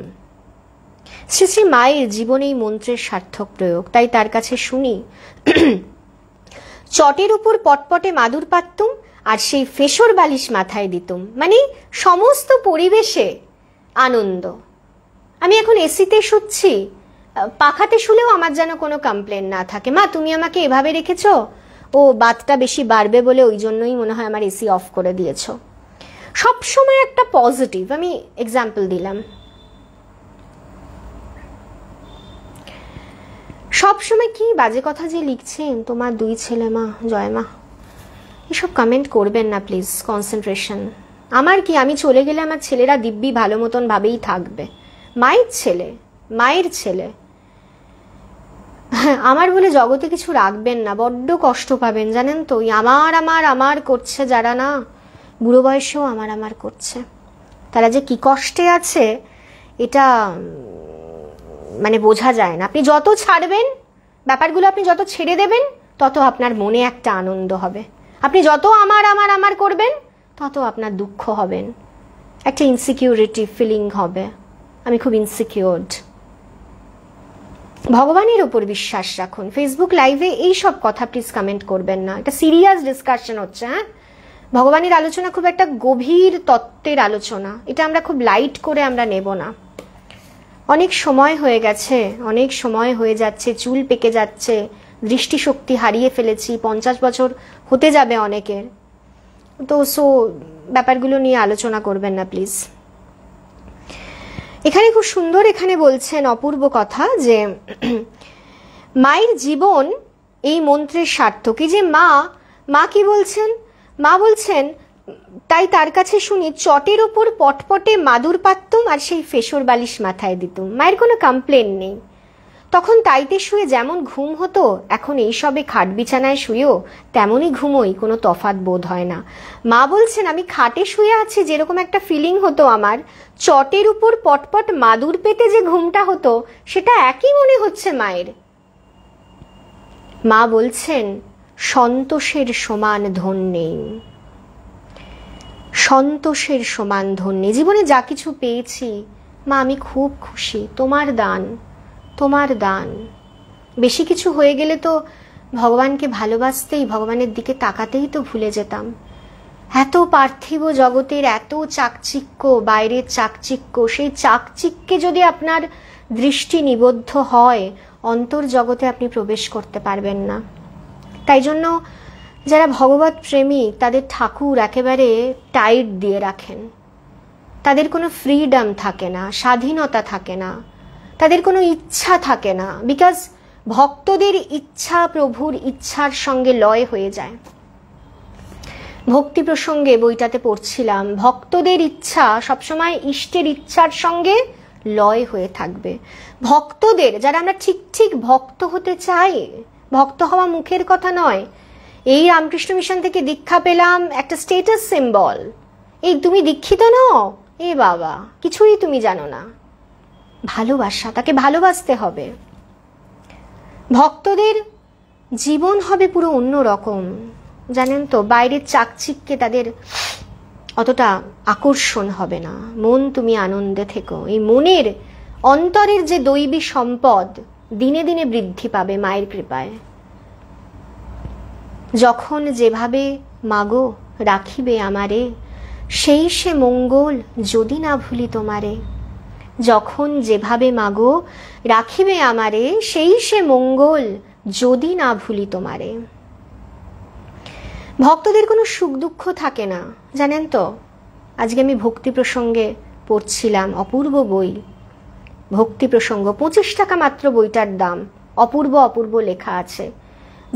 শ্রী শ্রী মায়ের জীবনে এই মন্ত্রের সার্থক প্রয়োগ, তাই তার কাছে শুনি চটের উপর পটপটে মাদুর পাততুম আর সেই ফেসর বালিশ মাথায় দিতুম, মানে সমস্ত পরিবেশে আনন্দ। আমি এখন এসিতে শুচ্ছি, পাখাতে শুলেও আমার যেন কোনো কমপ্লেন না থাকে। মা তুমি আমাকে এভাবে রেখেছো, ও বাতটা বেশি বাড়বে বলে ওই জন্যই মনে হয় আমার এসি অফ করে দিয়েছো। সবসময় একটা পজিটিভ, আমি এক্সাম্পল দিলাম। সবসময় কি বাজে কথা যে লিখছেন, তোমার 2 ছেলে মা, জয় মা, এসব কমেন্ট করবেন না প্লিজ। কনসেন্ট্রেশন আমার কি, আমি চলে গেলে আমার ছেলেরা দিব্যি ভালো মতন ভাবেই থাকবে। মায়ের ছেলে আমার বলে জগতে কিছু রাখবেন না, বড্ড কষ্ট পাবেন জানেন তো। আমার করছে যারা, না বুড়ো বয়সেও আমার করছে, তারা যে কি কষ্টে আছে এটা মানে বোঝা যায় না। আপনি যত ছাড়বেন ব্যাপারগুলো, আপনি যত ছেড়ে দেবেন, তত আপনার মনে একটা আনন্দ হবে। আপনি যত আমার করবেন, তত আপনার দুঃখ হবেন, একটা ইনসিকিউরিটি ফিলিং হবে, আমি খুব ইনসিকিউরড। ভগবানের উপর বিশ্বাস রাখুন। ফেসবুক লাইভে এই সব কথা প্লিজ কমেন্ট করবেন না, এটা সিরিয়াস ডিসকাশন হচ্ছে। হ্যাঁ, ভগবানের আলোচনা খুব একটা গভীর তত্ত্বের আলোচনা, এটা আমরা খুব লাইট করে আমরা নেব না। অনেক সময় হয়ে গেছে, অনেক সময় হয়ে যাচ্ছে, চুল পেকে যাচ্ছে, দৃষ্টিশক্তি হারিয়ে ফেলেছি, 50 বছর হতে যাবে অনেকের, তো ব্যাপারগুলো নিয়ে আলোচনা করবেন না প্লিজ। এখানে খুব সুন্দর এখানে বলছেন অপূর্ব কথা যে মায়ের জীবন এই মন্ত্রের সার্থকী। যে মা কি বলছেন, মা বলছেন তাই তার কাছে শুনি চটের ওপর পটপটে মাদুর পাততুম আর সেই ফেসর বালিশ মাথায় দিতুম। মায়ের কোনো কমপ্লেন নেই। তখন তাইতে শুয়ে যেমন ঘুম হতো, এখন এই সবে খাট বিছানায় শুয়েও তেমনই ঘুমোই, কোনো তফাৎ বোধ হয় না। মা বলছেন আমি খাটে শুয়ে আছি যেরকম একটা ফিলিং হতো আমার, চটের উপর পটপট মাদুর পেতে যে ঘুমটা হতো সেটা একই মনে হচ্ছে মায়ের। মা বলছেন সন্তোষের সমান ধন নেই, সন্তোষের সমান ধন নেই। জীবনে যা কিছু পেয়েছি মা আমি খুব খুশি, তোমার দান। বেশি কিছু হয়ে গেলে তো ভগবানকে ভালোবাসতেই, ভগবানের দিকে তাকাতেই তো ভুলে যেতাম। এত পার্থিব জগতের এত চাকচিক্য, বাইরের চাকচিক্য, সেই চাকচিক্যে যদি আপনার দৃষ্টি নিবদ্ধ হয়, অন্তর জগতে আপনি প্রবেশ করতে পারবেন না। তাই জন্য যারা ভগবত প্রেমী তাদের ঠাকুর একেবারে টাইট দিয়ে রাখেন, তাদের কোনো ফ্রিডম থাকে না, স্বাধীনতা থাকে না, তাদের কোনো ইচ্ছা থাকে না, বিকজ ভক্তদের ইচ্ছা প্রভুর ইচ্ছার সঙ্গে লয় হয়ে যায়। ভক্তি প্রসঙ্গে বইটাতে পড়ছিলাম, ভক্তদের ইচ্ছা সবসময় ইষ্টের ইচ্ছার সঙ্গে লয় হয়ে থাকবে। ভক্তদের, যারা আমরা ঠিক ভক্ত হতে চাই, ভক্ত হওয়া মুখের কথা নয়, এই রামকৃষ্ণ মিশন থেকে দীক্ষা পেলাম একটা স্টেটাস সিম্বল, এই তুমি দীক্ষিত নও, এ বাবা কিছুই তুমি জানো না। ভালোবাসা, তাকে ভালোবাসতে হবে। ভক্তদের জীবন হবে পুরো অন্য রকম, জানেন তো। বাইরের চাকচিক্যে তাদের অতটা আকর্ষণ হবে না। মন তুমি আনন্দে থেকো। এই মনের অন্তরের যে দৈবী সম্পদ দিনে দিনে বৃদ্ধি পাবে মায়ের কৃপায়। যখন যেভাবে মাগো রাখিবে আমারে, সেই সে মঙ্গল যদি না ভুলি তোমারে। যখন যেভাবে মাগো রাখিবে আমারে, সেই সে মঙ্গল যদি না ভুলি তোমারে। ভক্তদের কোনো সুখ দুঃখ থাকে না, জানেন তো। আজকে আমি ভক্তি প্রসঙ্গে পড়ছিলাম অপূর্ব বই, ভক্তি প্রসঙ্গ, 25 টাকা মাত্র বইটার দাম। অপূর্ব অপূর্ব লেখা আছে,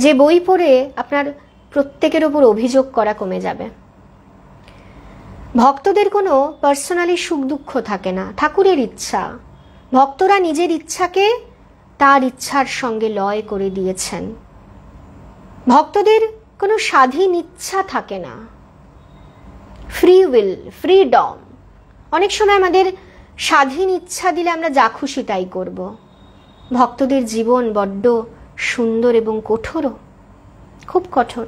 যে বই পড়ে আপনার প্রত্যেকের ওপর অভিযোগ করা কমে যাবে। ভক্তদের কোনো পার্সোনালি সুখ দুঃখ থাকে না, ঠাকুরের ইচ্ছা। ভক্তরা নিজের ইচ্ছাকে তার ইচ্ছার সঙ্গে লয় করে দিয়েছেন। ভক্তদের কোনো স্বাধীন ইচ্ছা থাকে না, ফ্রি উইল, ফ্রিডম। অনেক সময় আমাদের স্বাধীন ইচ্ছা দিলে আমরা যা খুশি তাই করব। ভক্তদের জীবন বড্ড সুন্দর এবং কঠোরও, খুব কঠোর।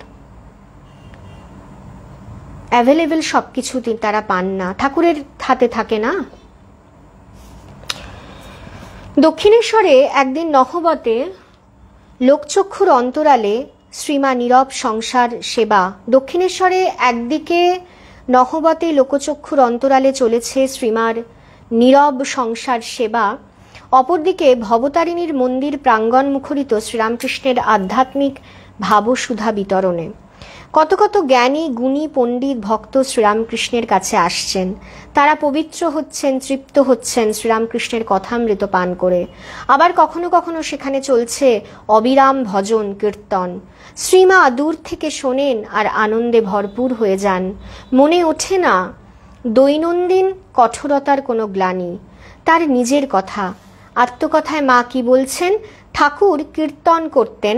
অ্যাভেলেবেল সবকিছু তারা পান না, ঠাকুরের হাতে থাকে না। দক্ষিণেশ্বরে একদিন নহবতে লোকচক্ষুর অন্তরালে শ্রীমা নীরব সংসার সেবা। দক্ষিণেশ্বরে একদিকে নহবতে লোকচক্ষুর অন্তরালে চলেছে শ্রীমার নীরব সংসার সেবা, অপরদিকে ভবতারিণীর মন্দির প্রাঙ্গণ মুখরিত শ্রীরামকৃষ্ণের আধ্যাত্মিক ভাবসুধা বিতরণে। কত কত জ্ঞানী গুণী পণ্ডিত ভক্ত শ্রীরামকৃষ্ণের কাছে আসছেন। তারা পবিত্র হচ্ছেন, তৃপ্ত হচ্ছেন শ্রীরামকৃষ্ণের কথামৃত পান করে। আবার কখনো কখনো সেখানে চলছে অবিরাম ভজন কীর্তন। শ্রীমা দূর থেকে শোনেন আর আনন্দে ভরপুর হয়ে যান। মনে ওঠে না দৈনন্দিন কঠোরতার কোনো গ্লানি। তার নিজের কথা, আত্মকথায় মা কি বলছেন, ঠাকুর কীর্তন করতেন,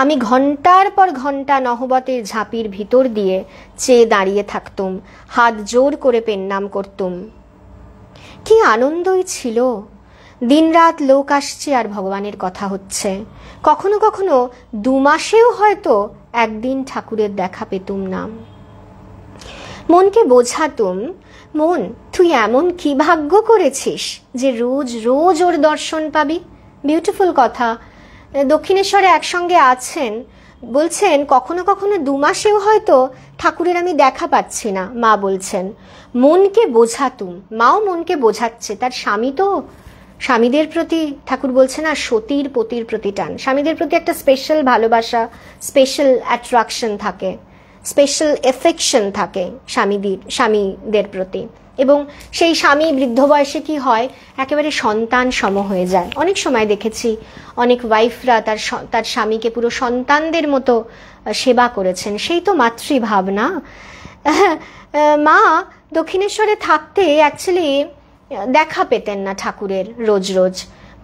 আমি ঘন্টার পর ঘন্টা নহবতের ঝাঁপির ভিতর দিয়ে চেয়ে দাঁড়িয়ে থাকতুম, হাত জোর করে পেন্নাম করতুম। কি আনন্দই ছিল। দিনরাত লোক আসছে আর ভগবানের কথা হচ্ছে। কখনো কখনো 2 মাসেও হয়তো একদিন ঠাকুরের দেখা পেতুম না। মনকে বোঝাতুম, মন তুই এমন কি ভাগ্য করেছিস যে রোজ রোজ ওর দর্শন পাবি। বিউটিফুল কথা। দক্ষিণেশ্বরে একসঙ্গে আছেন, বলছেন কখনো কখনো 2 মাসেও হয়তো ঠাকুরের আমি দেখা পাচ্ছি না। মা বলছেন মনকে বোঝাতুম, মাও মনকে বোঝাচ্ছে। তার স্বামী তো, স্বামীদের প্রতি ঠাকুর বলছে না সতীর পতির প্রতি টান। স্বামীদের প্রতি একটা স্পেশাল ভালোবাসা, স্পেশাল অ্যাট্রাকশন থাকে, স্পেশাল এফেকশন থাকে স্বামীদের প্রতি। এবং সেই স্বামী বৃদ্ধ বয়সে কি হয়, একেবারে সন্তান সম হয়ে যায়। অনেক সময় দেখেছি অনেক ওয়াইফরা তার স্বামীকে পুরো সন্তানদের মতো সেবা করেছেন। সেই তো মাতৃভাবনা। মা দক্ষিণেশ্বরে থাকতে অ্যাকচুয়ালি দেখা পেতেন না ঠাকুরের রোজ রোজ।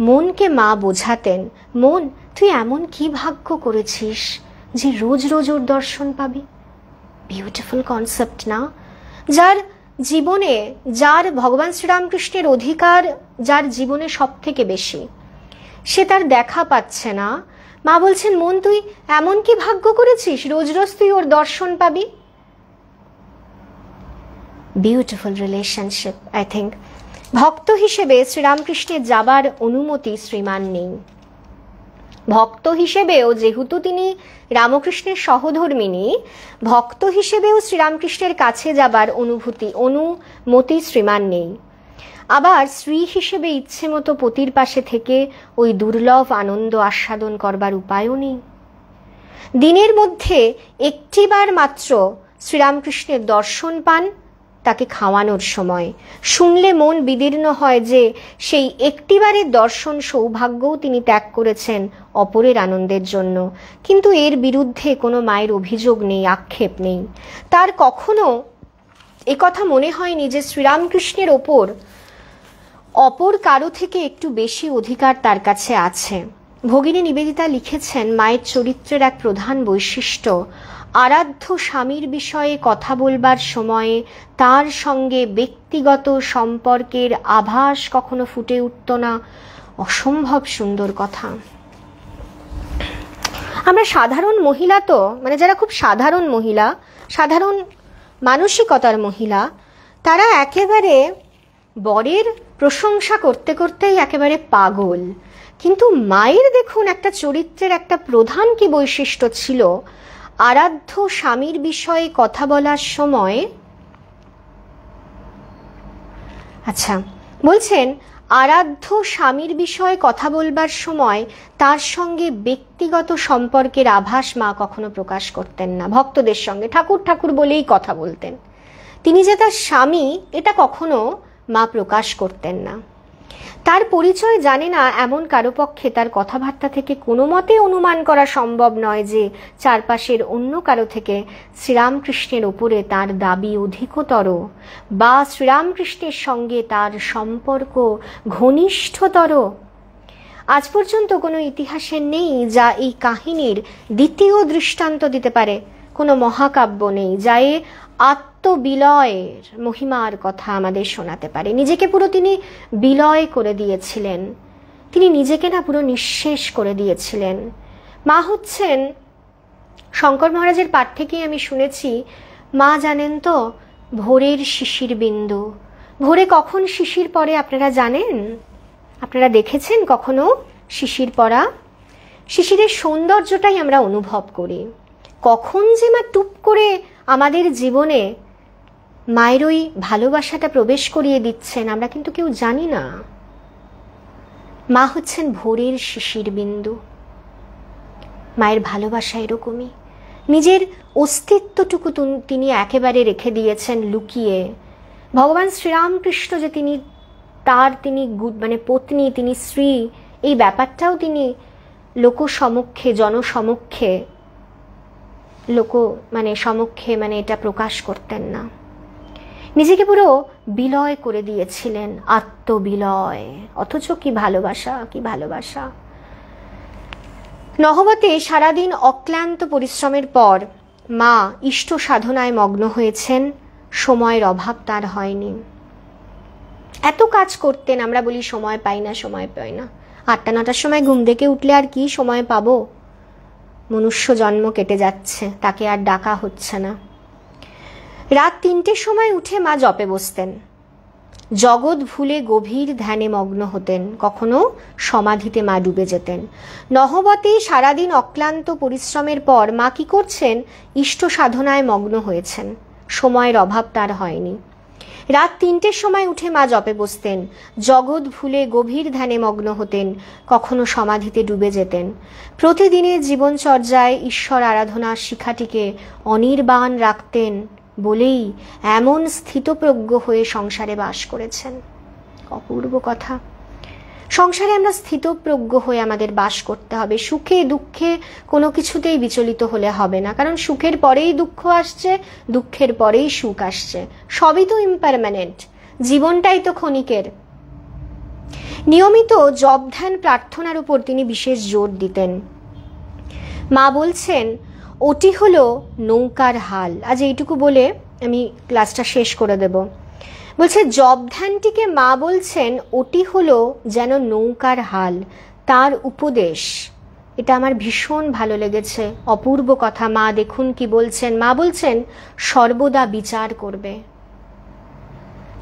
মনকে মা বোঝাতেন, মন তুই এমন কি ভাগ্য করেছিস যে রোজ রোজ ওর দর্শন পাবি। বিউটিফুল কনসেপ্ট না? যার জীবনে, যার ভগবান শ্রীরামকৃষ্ণের অধিকার যার জীবনে সব থেকে বেশি, সে তার দেখা পাচ্ছে না। মা বলছেন মন তুই এমন কি ভাগ্য করেছিস রোজ রোজ তুই ওর দর্শন পাবি। Beautiful relationship. আই থিঙ্ক ভক্ত হিসেবে শ্রীরামকৃষ্ণের যাবার অনুমতি শ্রীমান নেই। ভক্ত হিসেবেও যেহেতু তিনি রামকৃষ্ণের সহধর্মিনী, ভক্ত হিসেবেও শ্রীরামকৃষ্ণের কাছে যাবার অনুমতি শ্রীমান নেই। আবার স্ত্রী হিসেবে ইচ্ছে মতো পতির পাশে থেকে ওই দুর্লভ আনন্দ আস্বাদন করবার উপায়ও নেই। দিনের মধ্যে একটিবার মাত্র শ্রীরামকৃষ্ণের দর্শন পান, তাকে খাওয়ানোর সময়। শুনলে মন বিদীর্ণ হয় যে সেই একটিবারের দর্শন সৌভাগ্যও তিনি ত্যাগ করেছেন অপরের আনন্দের জন্য। কিন্তু এর বিরুদ্ধে কোনো মায়ের অভিযোগ নেই, আক্ষেপ নেই। তার কখনো একথা মনে হয়নি যে শ্রীরামকৃষ্ণের ওপর অপর কারো থেকে একটু বেশি অধিকার তার কাছে আছে। ভগিনী নিবেদিতা লিখেছেন, মায়ের চরিত্রের এক প্রধান বৈশিষ্ট্য, আরাধ্য স্বামীর বিষয়ে কথা বলবার সময়ে তার সঙ্গে ব্যক্তিগত সম্পর্কের আভাস কখনো ফুটে উঠত না। অসম্ভব সুন্দর কথা। আমরা সাধারণ মহিলা তো, মানে যারা খুব সাধারণ মহিলা, সাধারণ মানসিকতার মহিলা, তারা একেবারে বরের প্রশংসা করতে করতেই একেবারে পাগল। কিন্তু মায়ের দেখুন একটা চরিত্রের একটা প্রধান কি বৈশিষ্ট্য ছিল, আরাধ্য স্বামীর বিষয়ে কথা বলার সময়, আচ্ছা বলছেন আরাধ্য স্বামীর বিষয়ে কথা বলবার সময় তার সঙ্গে ব্যক্তিগত সম্পর্কের আভাস মা কখনো প্রকাশ করতেন না। ভক্তদের সঙ্গে ঠাকুর ঠাকুর বলেই কথা বলতেন। তিনি যে তার স্বামী এটা কখনো মা প্রকাশ করতেন না। তার পরিচয় জানে না এমন কারো পক্ষে তার কথাবার্তা থেকে কোনো মতে অনুমান করা সম্ভব নয় যে চারপাশের অন্য কারো থেকে শ্রীরামকৃষ্ণের ওপরে তার দাবি অধিকতর বা শ্রীরামকৃষ্ণের সঙ্গে তার সম্পর্ক ঘনিষ্ঠতর। আজ পর্যন্ত কোনো ইতিহাসে নেই যা এই কাহিনীর দ্বিতীয় দৃষ্টান্ত দিতে পারে। কোনো মহাকাব্য নেই যা এ আত্মবিলয়ের মহিমার কথা আমাদের শোনাতে পারে। নিজেকে পুরো তিনি বিলয় করে দিয়েছিলেন, তিনি নিজেকে না পুরো নিঃশেষ করে দিয়েছিলেন। মা হচ্ছেন, শঙ্কর মহারাজের পাঠ থেকেই আমি শুনেছি, মা জানেন তো ভোরের শিশির বিন্দু। ভোরে কখন শিশির পড়ে আপনারা জানেন? আপনারা দেখেছেন কখনো শিশির পড়া? শিশিরের সৌন্দর্যটাই আমরা অনুভব করি। কখন যে মা টুপ করে আমাদের জীবনে মায়ের ওই ভালোবাসাটা প্রবেশ করিয়ে দিচ্ছেন আমরা কিন্তু কেউ জানি না। মা হচ্ছেন ভোরের শিশির বিন্দু। মায়ের ভালোবাসা এরকমই, নিজের অস্তিত্বটুকু তিনি একেবারে রেখে দিয়েছেন লুকিয়ে। ভগবান শ্রীরামকৃষ্ণ যে তিনি মানে পত্নী, তিনি স্ত্রী, এই ব্যাপারটাও তিনি লোকসমক্ষে, জনসমক্ষে, সমক্ষে এটা প্রকাশ করতেন না। নিজেকে পুরো বিলয় করে দিয়েছিলেন, আত্মবিলয়। অথচ কি ভালোবাসা, কি ভালোবাসা! নহবতে সারাদিন অক্লান্ত পরিশ্রমের পর মা ইষ্ট সাধনায় মগ্ন হয়েছেন। সময়ের অভাব তার হয়নি। এত কাজ করতেন, আমরা বলি সময় পাই না, সময় পাই না। 8টা-9টার সময় ঘুম থেকে উঠলে আর কি সময় পাবো? মনুষ্য জন্ম কেটে যাচ্ছে, তাকে আর ডাকা হচ্ছে না। রাত 3টের সময় উঠে মা জপে বসতেন, জগৎ ভুলে গভীর ধ্যানে মগ্ন হতেন। কখনো সমাধিতে মা ডুবে যেতেন। নহবতে সারাদিন অক্লান্ত পরিশ্রমের পর মা কি করছেন? ইষ্ট সাধনায় মগ্ন হয়েছেন। সময়ের অভাব তার হয়নি। রাত 3টের সময় উঠে মা জপে বসতেন, জগৎ ভুলে গভীর ধ্যানে মগ্ন হতেন, কখনো সমাধিতে ডুবে যেতেন। প্রতিদিনের জীবনচর্যায় ঈশ্বর আরাধনার শিখাটিকে অনির্বাণ রাখতেন বলেই এমন স্থিতপ্রজ্ঞ হয়ে সংসারে বাস করেছেন। অপূর্ব কথা। সংসারে আমরা স্থিতপ্রজ্ঞ হয়ে আমাদের বাস করতে হবে। সুখে দুঃখে কোনো কিছুতেই বিচলিত হলে হবে না, কারণ সুখের পরেই দুঃখ আসছে, দুঃখের পরেই সুখ আসছে। সবই তো ইমপারমানেন্ট, জীবনটাই তো ক্ষণিকের। নিয়মিত জপ ধ্যান প্রার্থনার উপর তিনি বিশেষ জোর দিতেন। মা বলছেন, ওটি হলো নৌকার হাল। আজ এইটুকু বলে আমি ক্লাসটা শেষ করে দেব। বলছে জপ ধ্যানটিকে মা বলছেন ওটি হলো যেন নৌকার হাল, তার উপদেশ। এটা আমার ভীষণ ভালো লেগেছে, অপূর্ব কথা। মা দেখুন কি বলছেন। মা বলছেন সর্বদা বিচার করবে।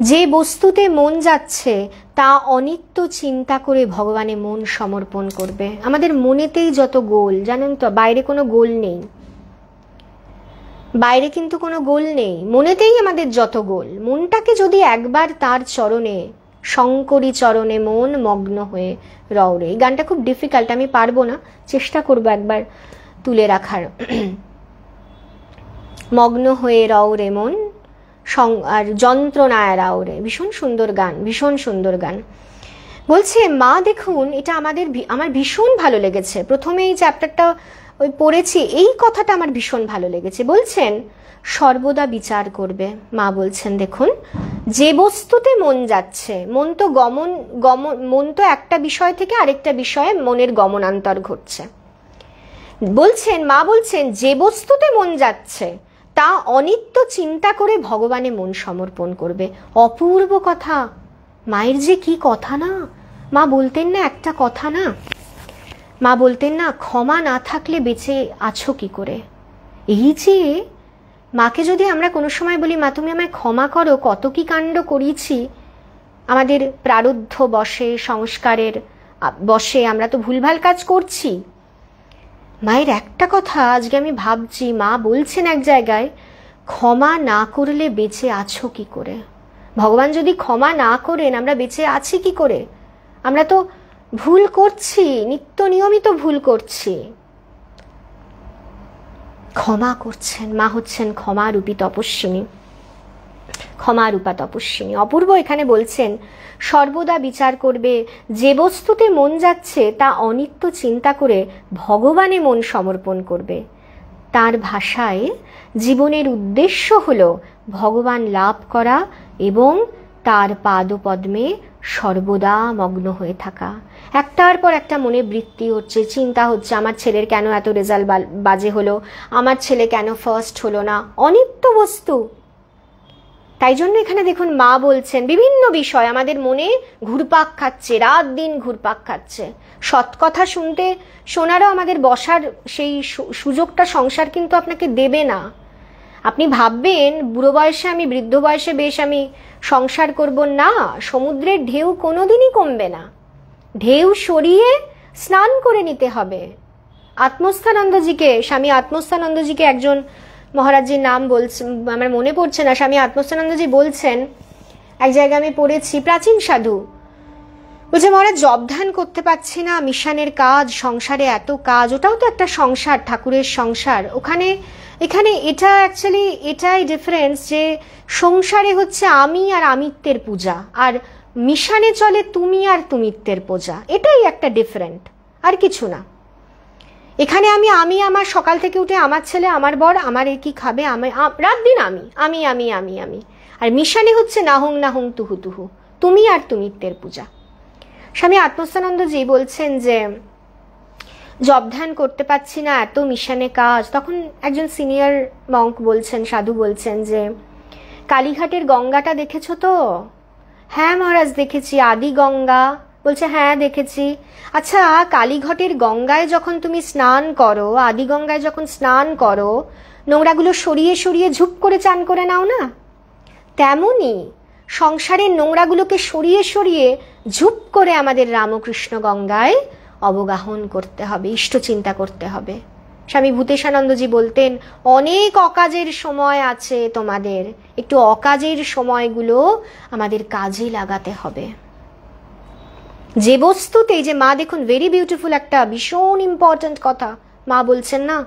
যে বস্তুতে মন যাচ্ছে তা অনিত্য চিন্তা করে ভগবানে মন সমর্পণ করবে। আমাদের মনেতেই যত গোল, জানেন তো, বাইরে কোনো গোল নেই, বাইরে কিন্তু কোনো গোল নেই, মনেতেই আমাদের যত গোল। মনটাকে যদি একবার তার চরণে, শঙ্করী চরণে মন মগ্ন হয়ে রওরে। এই গানটা খুব ডিফিকাল্ট, আমি পারবো না, চেষ্টা করবো একবার তুলে রাখার। মগ্ন হয়ে রওরে মন আর যন্ত্রণায় রাওরে। ভীষণ সুন্দর গান, ভীষণ সুন্দর গান। বলছে মা দেখুন, এটা আমার ভীষণ ভালো লেগেছে। প্রথমে এই চ্যাপ্টারটা পড়েছি, এই কথাটা আমার ভীষণ ভালো লেগেছে। বলছেন সর্বদা বিচার করবে। মা বলছেন দেখুন, যে বস্তুতে মন যাচ্ছে, মন তো একটা বিষয় থেকে আরেকটা বিষয়ে মনের গমনান্তর ঘটছে। বলছেন মা বলছেন যে বস্তুতে মন যাচ্ছে তা অনিত্য চিন্তা করে ভগবানে মন সমর্পণ করবে। অপূর্ব কথা। মায়ের যে কি কথা না! মা বলতেন না একটা কথা না, মা বলতেন না ক্ষমা না থাকলে বেঁচে আছো কি করে। এই যে মাকে যদি আমরা কোনো সময় বলি মা তুমি আমায় ক্ষমা করো, কত কি কাণ্ড করিয়েছি আমাদের প্রারব্ধ বশে, সংস্কারের বশে আমরা তো ভুলভাল কাজ করছি। মায়ের একটা কথা আজকে আমি ভাবছি, মা বলছেন এক জায়গায়, ক্ষমা না করলে বেঁচে আছো কি করে। ভগবান যদি ক্ষমা না করেন আমরা বেঁচে আছি কি করে? আমরা তো ভুল করছি, নিত্য নিয়মিত ভুল করছি। ক্ষমা করছেন, মা হচ্ছেন ক্ষমা রূপী তপস্বিনী। ক্ষমারূপা তপস্বিনী। অপূর্ব এখানে বলছেন সর্বদা বিচার করবে, যে বস্তুতে মন যাচ্ছে তা অনিত্য চিন্তা করে ভগবানে মন সমর্পণ করবে। তার ভাষায় জীবনের উদ্দেশ্য হলো ভগবান লাভ করা এবং তার পাদপদ্মে সর্বদা মগ্ন হয়ে থাকা। একটার পর একটা মনে বৃত্তি হচ্ছে, চিন্তা হচ্ছে, আমার ছেলের কেন এত রেজাল্ট বাজে হলো, আমার ছেলে কেন ফার্স্ট হলো না, অনিত্য বস্তু। তাই জন্য এখানে দেখুন মা বলছেন বিভিন্ন বিষয় আমাদের মনে ঘুরপাক খাচ্ছে, রাত দিন ঘুরপাক খাচ্ছে। সৎ কথা শোনারও আমাদের বসার সেই সুযোগটা সংসার কিন্তু আপনাকে দেবে না। আপনি ভাববেন বুড়ো বয়সে আমি, বৃদ্ধ বয়সে বেশ আমি সংসার করব, না, সমুদ্রের ঢেউ কোনোদিনই কমবে না। ঢেউ সরিয়ে স্নান করে নিতে হবে। আত্মস্থানন্দজিকে, স্বামী আত্মস্থানন্দজিকে একজন মহারাজজির নাম বলছে, আমার মনে পড়ছে না, স্বামী আত্মস্থানন্দজি বলছেন, এক জায়গায় আমি পড়েছি, প্রাচীন সাধু বলছে, মহারাজ জব ধ্যান করতে পারছি না, মিশনের কাজ, সংসারে এত কাজ, ওটাও তো একটা সংসার, ঠাকুরের সংসার। এখানে এটা অ্যাকচুয়ালি এটাই ডিফারেন্স, যে সংসারে হচ্ছে আমি আর আমিত্বের পূজা, আর মিশনে চলে তুমি আর তুমিত্বের পূজা। এটাই একটা ডিফারেন্ট, আর কিছু না। এখানে আমি আমার সকাল থেকে উঠে আমার ছেলে, আমার বর, আমার এ কি খাবে, রাত দিন আমি। আর মিশনে হচ্ছে নাহং তুহু তুহু, তুমি আর তুমিত্বের পূজা। স্বামী আত্মস্থানন্দজি বলছেন যে জব ধ্যান করতে পারছি না, এত মিশনে কাজ। তখন একজন সিনিয়র মঙ্ক বলছেন, সাধু বলছেন যে কালীঘাটের গঙ্গাটা দেখেছো তো? হ্যাঁ মহারাজ দেখেছি। আদি গঙ্গা? বলছে হ্যাঁ দেখেছি। আচ্ছা, কালীঘাটের গঙ্গায় যখন তুমি স্নান করো, আদি গঙ্গায় যখন স্নান করো, নোংরাগুলো সরিয়ে সরিয়ে ঝুপ করে চান করে নাও না? তেমনি সংসারের নোংরাগুলোকে সরিয়ে সরিয়ে ঝুপ করে আমাদের রামকৃষ্ণ গঙ্গায় অবগাহন করতে হবে, ইষ্ট চিন্তা করতে হবে। স্বামী ভূতেশানন্দজি বলতেন, অনেক অকাজের সময় আছে তোমাদের, একটু অকাজের সময়গুলো আমাদের কাজে লাগাতে হবে। যে বস্তুতে, যে মা দেখুন ভেরি বিউটিফুল একটা ভীষণ ইম্পর্টেন্ট কথা মা বলছেন না,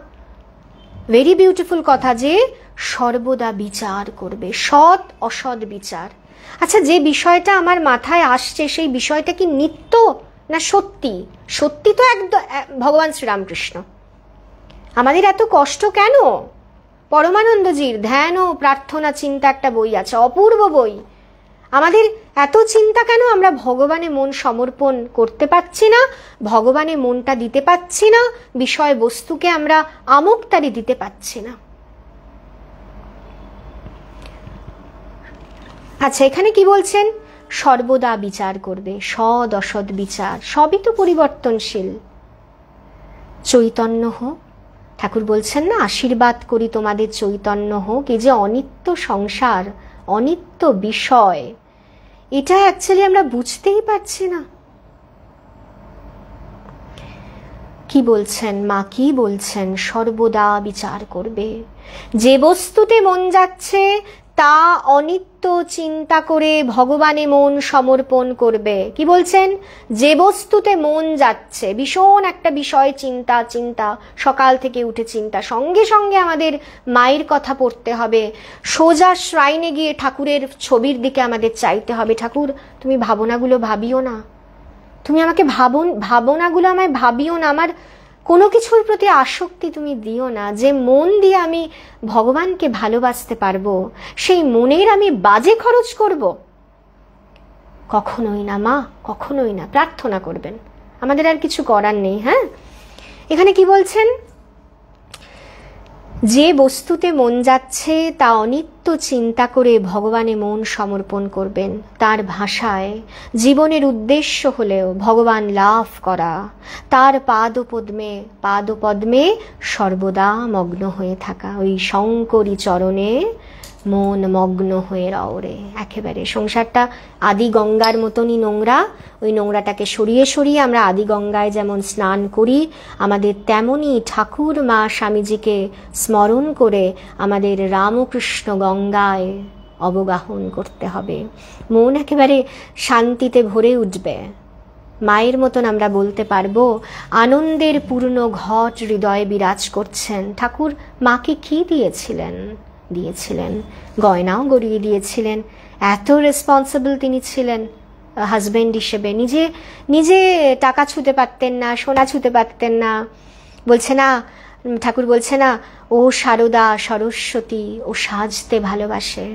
ভেরি বিউটিফুল কথা, যে সর্বদা বিচার করবে, সৎ অসৎ বিচার। আচ্ছা, যে বিষয়টা আমার মাথায় আসছে সেই বিষয়টা কি নিত্য না সত্যি? সত্যি তো একদম ভগবান শ্রীরামকৃষ্ণ। আমাদের এত কষ্ট কেন? পরমানন্দজির ধ্যান ও প্রার্থনা চিন্তা একটা বই আছে, অপূর্ব বই। আমাদের এত চিন্তা কেন? আমরা ভগবানে মন সমর্পণ করতে পারছি না, ভগবানে মনটা দিতে পারছি না, বিষয় বস্তুকে আমরা আমোক্তারি দিতে পারছি না। আচ্ছা, এখানে কি বলছেন? সর্বদা বিচার করবে, সৎ অসৎ বিচার, সবই তো পরিবর্তনশীল। চৈতন্য হোক, ঠাকুর বলছেন না, আশীর্বাদ করি তোমাদের চৈতন্য হোক। এই যে অনিত্য সংসার, অনিত্য বিষয়, এটা অ্যাকচুয়ালি আমরা বুঝতেই পারছি না। কি বলছেন মা, কি বলছেন? সর্বদা বিচার করবে, যে বস্তুতে মন যাচ্ছে তা অনিত্য চিন্তা করে ভগবানে মন সমর্পণ করবে। কি বলছেন? যে বস্তুতে মন যাচ্ছে, ভীষণ একটা বিষয় চিন্তা, সকাল থেকে উঠে চিন্তা, সঙ্গে সঙ্গে আমাদের মায়ের কথা পড়তে হবে, সোজা শ্রাইনে গিয়ে ঠাকুরের ছবির দিকে আমাদের চাইতে হবে, ঠাকুর তুমি ভাবনাগুলো ভাবিও না, তুমি আমাকে ভাবনাগুলো আমায় ভাবিও না, আমার কোনো কিছুর প্রতি আসক্তি তুমি দিও না। যে মন দিয়ে আমি ভগবানকে ভালোবাসতে পারবো, সেই মনের আমি বাজে খরচ করব? কখনোই না মা, কখনোই না। প্রার্থনা করবেন, আমাদের আর কিছু করার নেই। হ্যাঁ, এখানে কি বলছেন? যে বস্তুতে মন যাচ্ছে তা অনিত্য চিন্তা করে ভগবানে মন সমর্পণ করবেন। তার ভাষায় জীবনের উদ্দেশ্য হলেও ভগবান লাভ করা, তার পাদপদ্মে সর্বদা মগ্ন হয়ে থাকা, ওই শঙ্করী চরণে মন মগ্ন হয়ে রওরে। একেবারে সংসারটা আদি গঙ্গার মতনই নোংরা, ওই নোংরাটাকে সরিয়ে সরিয়ে আমরা আদি গঙ্গায় যেমন স্নান করি, আমাদের তেমনই ঠাকুর মা স্বামীজিকে স্মরণ করে আমাদের রামকৃষ্ণ গঙ্গায় অবগাহন করতে হবে। মন একেবারে শান্তিতে ভরে উঠবে। মায়ের মতন আমরা বলতে পারবো, আনন্দের পূর্ণ ঘট হৃদয়ে বিরাজ করছেন। ঠাকুর মাকে কি দিয়েছিলেন? দিয়েছিলেন, গয়নাও গড়িয়ে দিয়েছিলেন। এত রেসপন্সিবল তিনি ছিলেন হাজব্যান্ড হিসেবে। নিজে নিজে টাকা ছুঁতে পারতেন না, সোনা ছুঁতে পারতেন না। বলছে না, ঠাকুর বলছে না, ও সারদা সরস্বতী, ও সাজতে ভালোবাসে।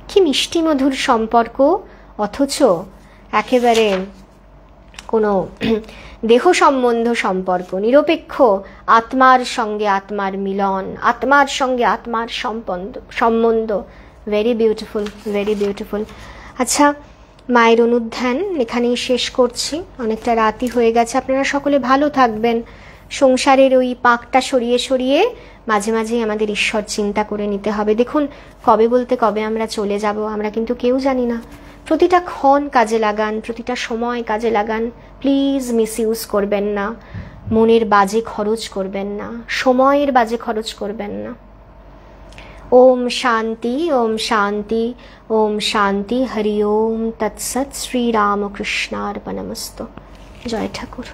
কি মিষ্টি মধুর সম্পর্ক, অথচ একেবারে কোনো দেহ সম্বন্ধ সম্পর্ক, নিরপেক্ষ আত্মার সঙ্গে আত্মার মিলন, আত্মার সঙ্গে আত্মার সম্বন্ধ। Very beautiful, very beautiful. আচ্ছা, মায়ের অনুধ্যান এখানেই শেষ করছি, অনেকটা রাতই হয়ে গেছে। আপনারা সকলে ভালো থাকবেন। সংসারের ওই পাকটা সরিয়ে সরিয়ে মাঝে মাঝে আমাদের ঈশ্বর চিন্তা করে নিতে হবে। দেখুন, কবে বলতে কবে আমরা চলে যাব আমরা কিন্তু কেউ জানি না। প্রতিটা ক্ষণ কাজে লাগান, প্রতিটা সময় কাজে লাগান। প্লিজ মিস ইউজ করবেন না, মনের বাজে খরচ করবেন না, সময়ের বাজে খরচ করবেন না। ওম শান্তি, ওম শান্তি, ওম শান্তি। হরি ওম তৎসৎ। শ্রী রামকৃষ্ণার্পণমস্তু। জয় ঠাকুর।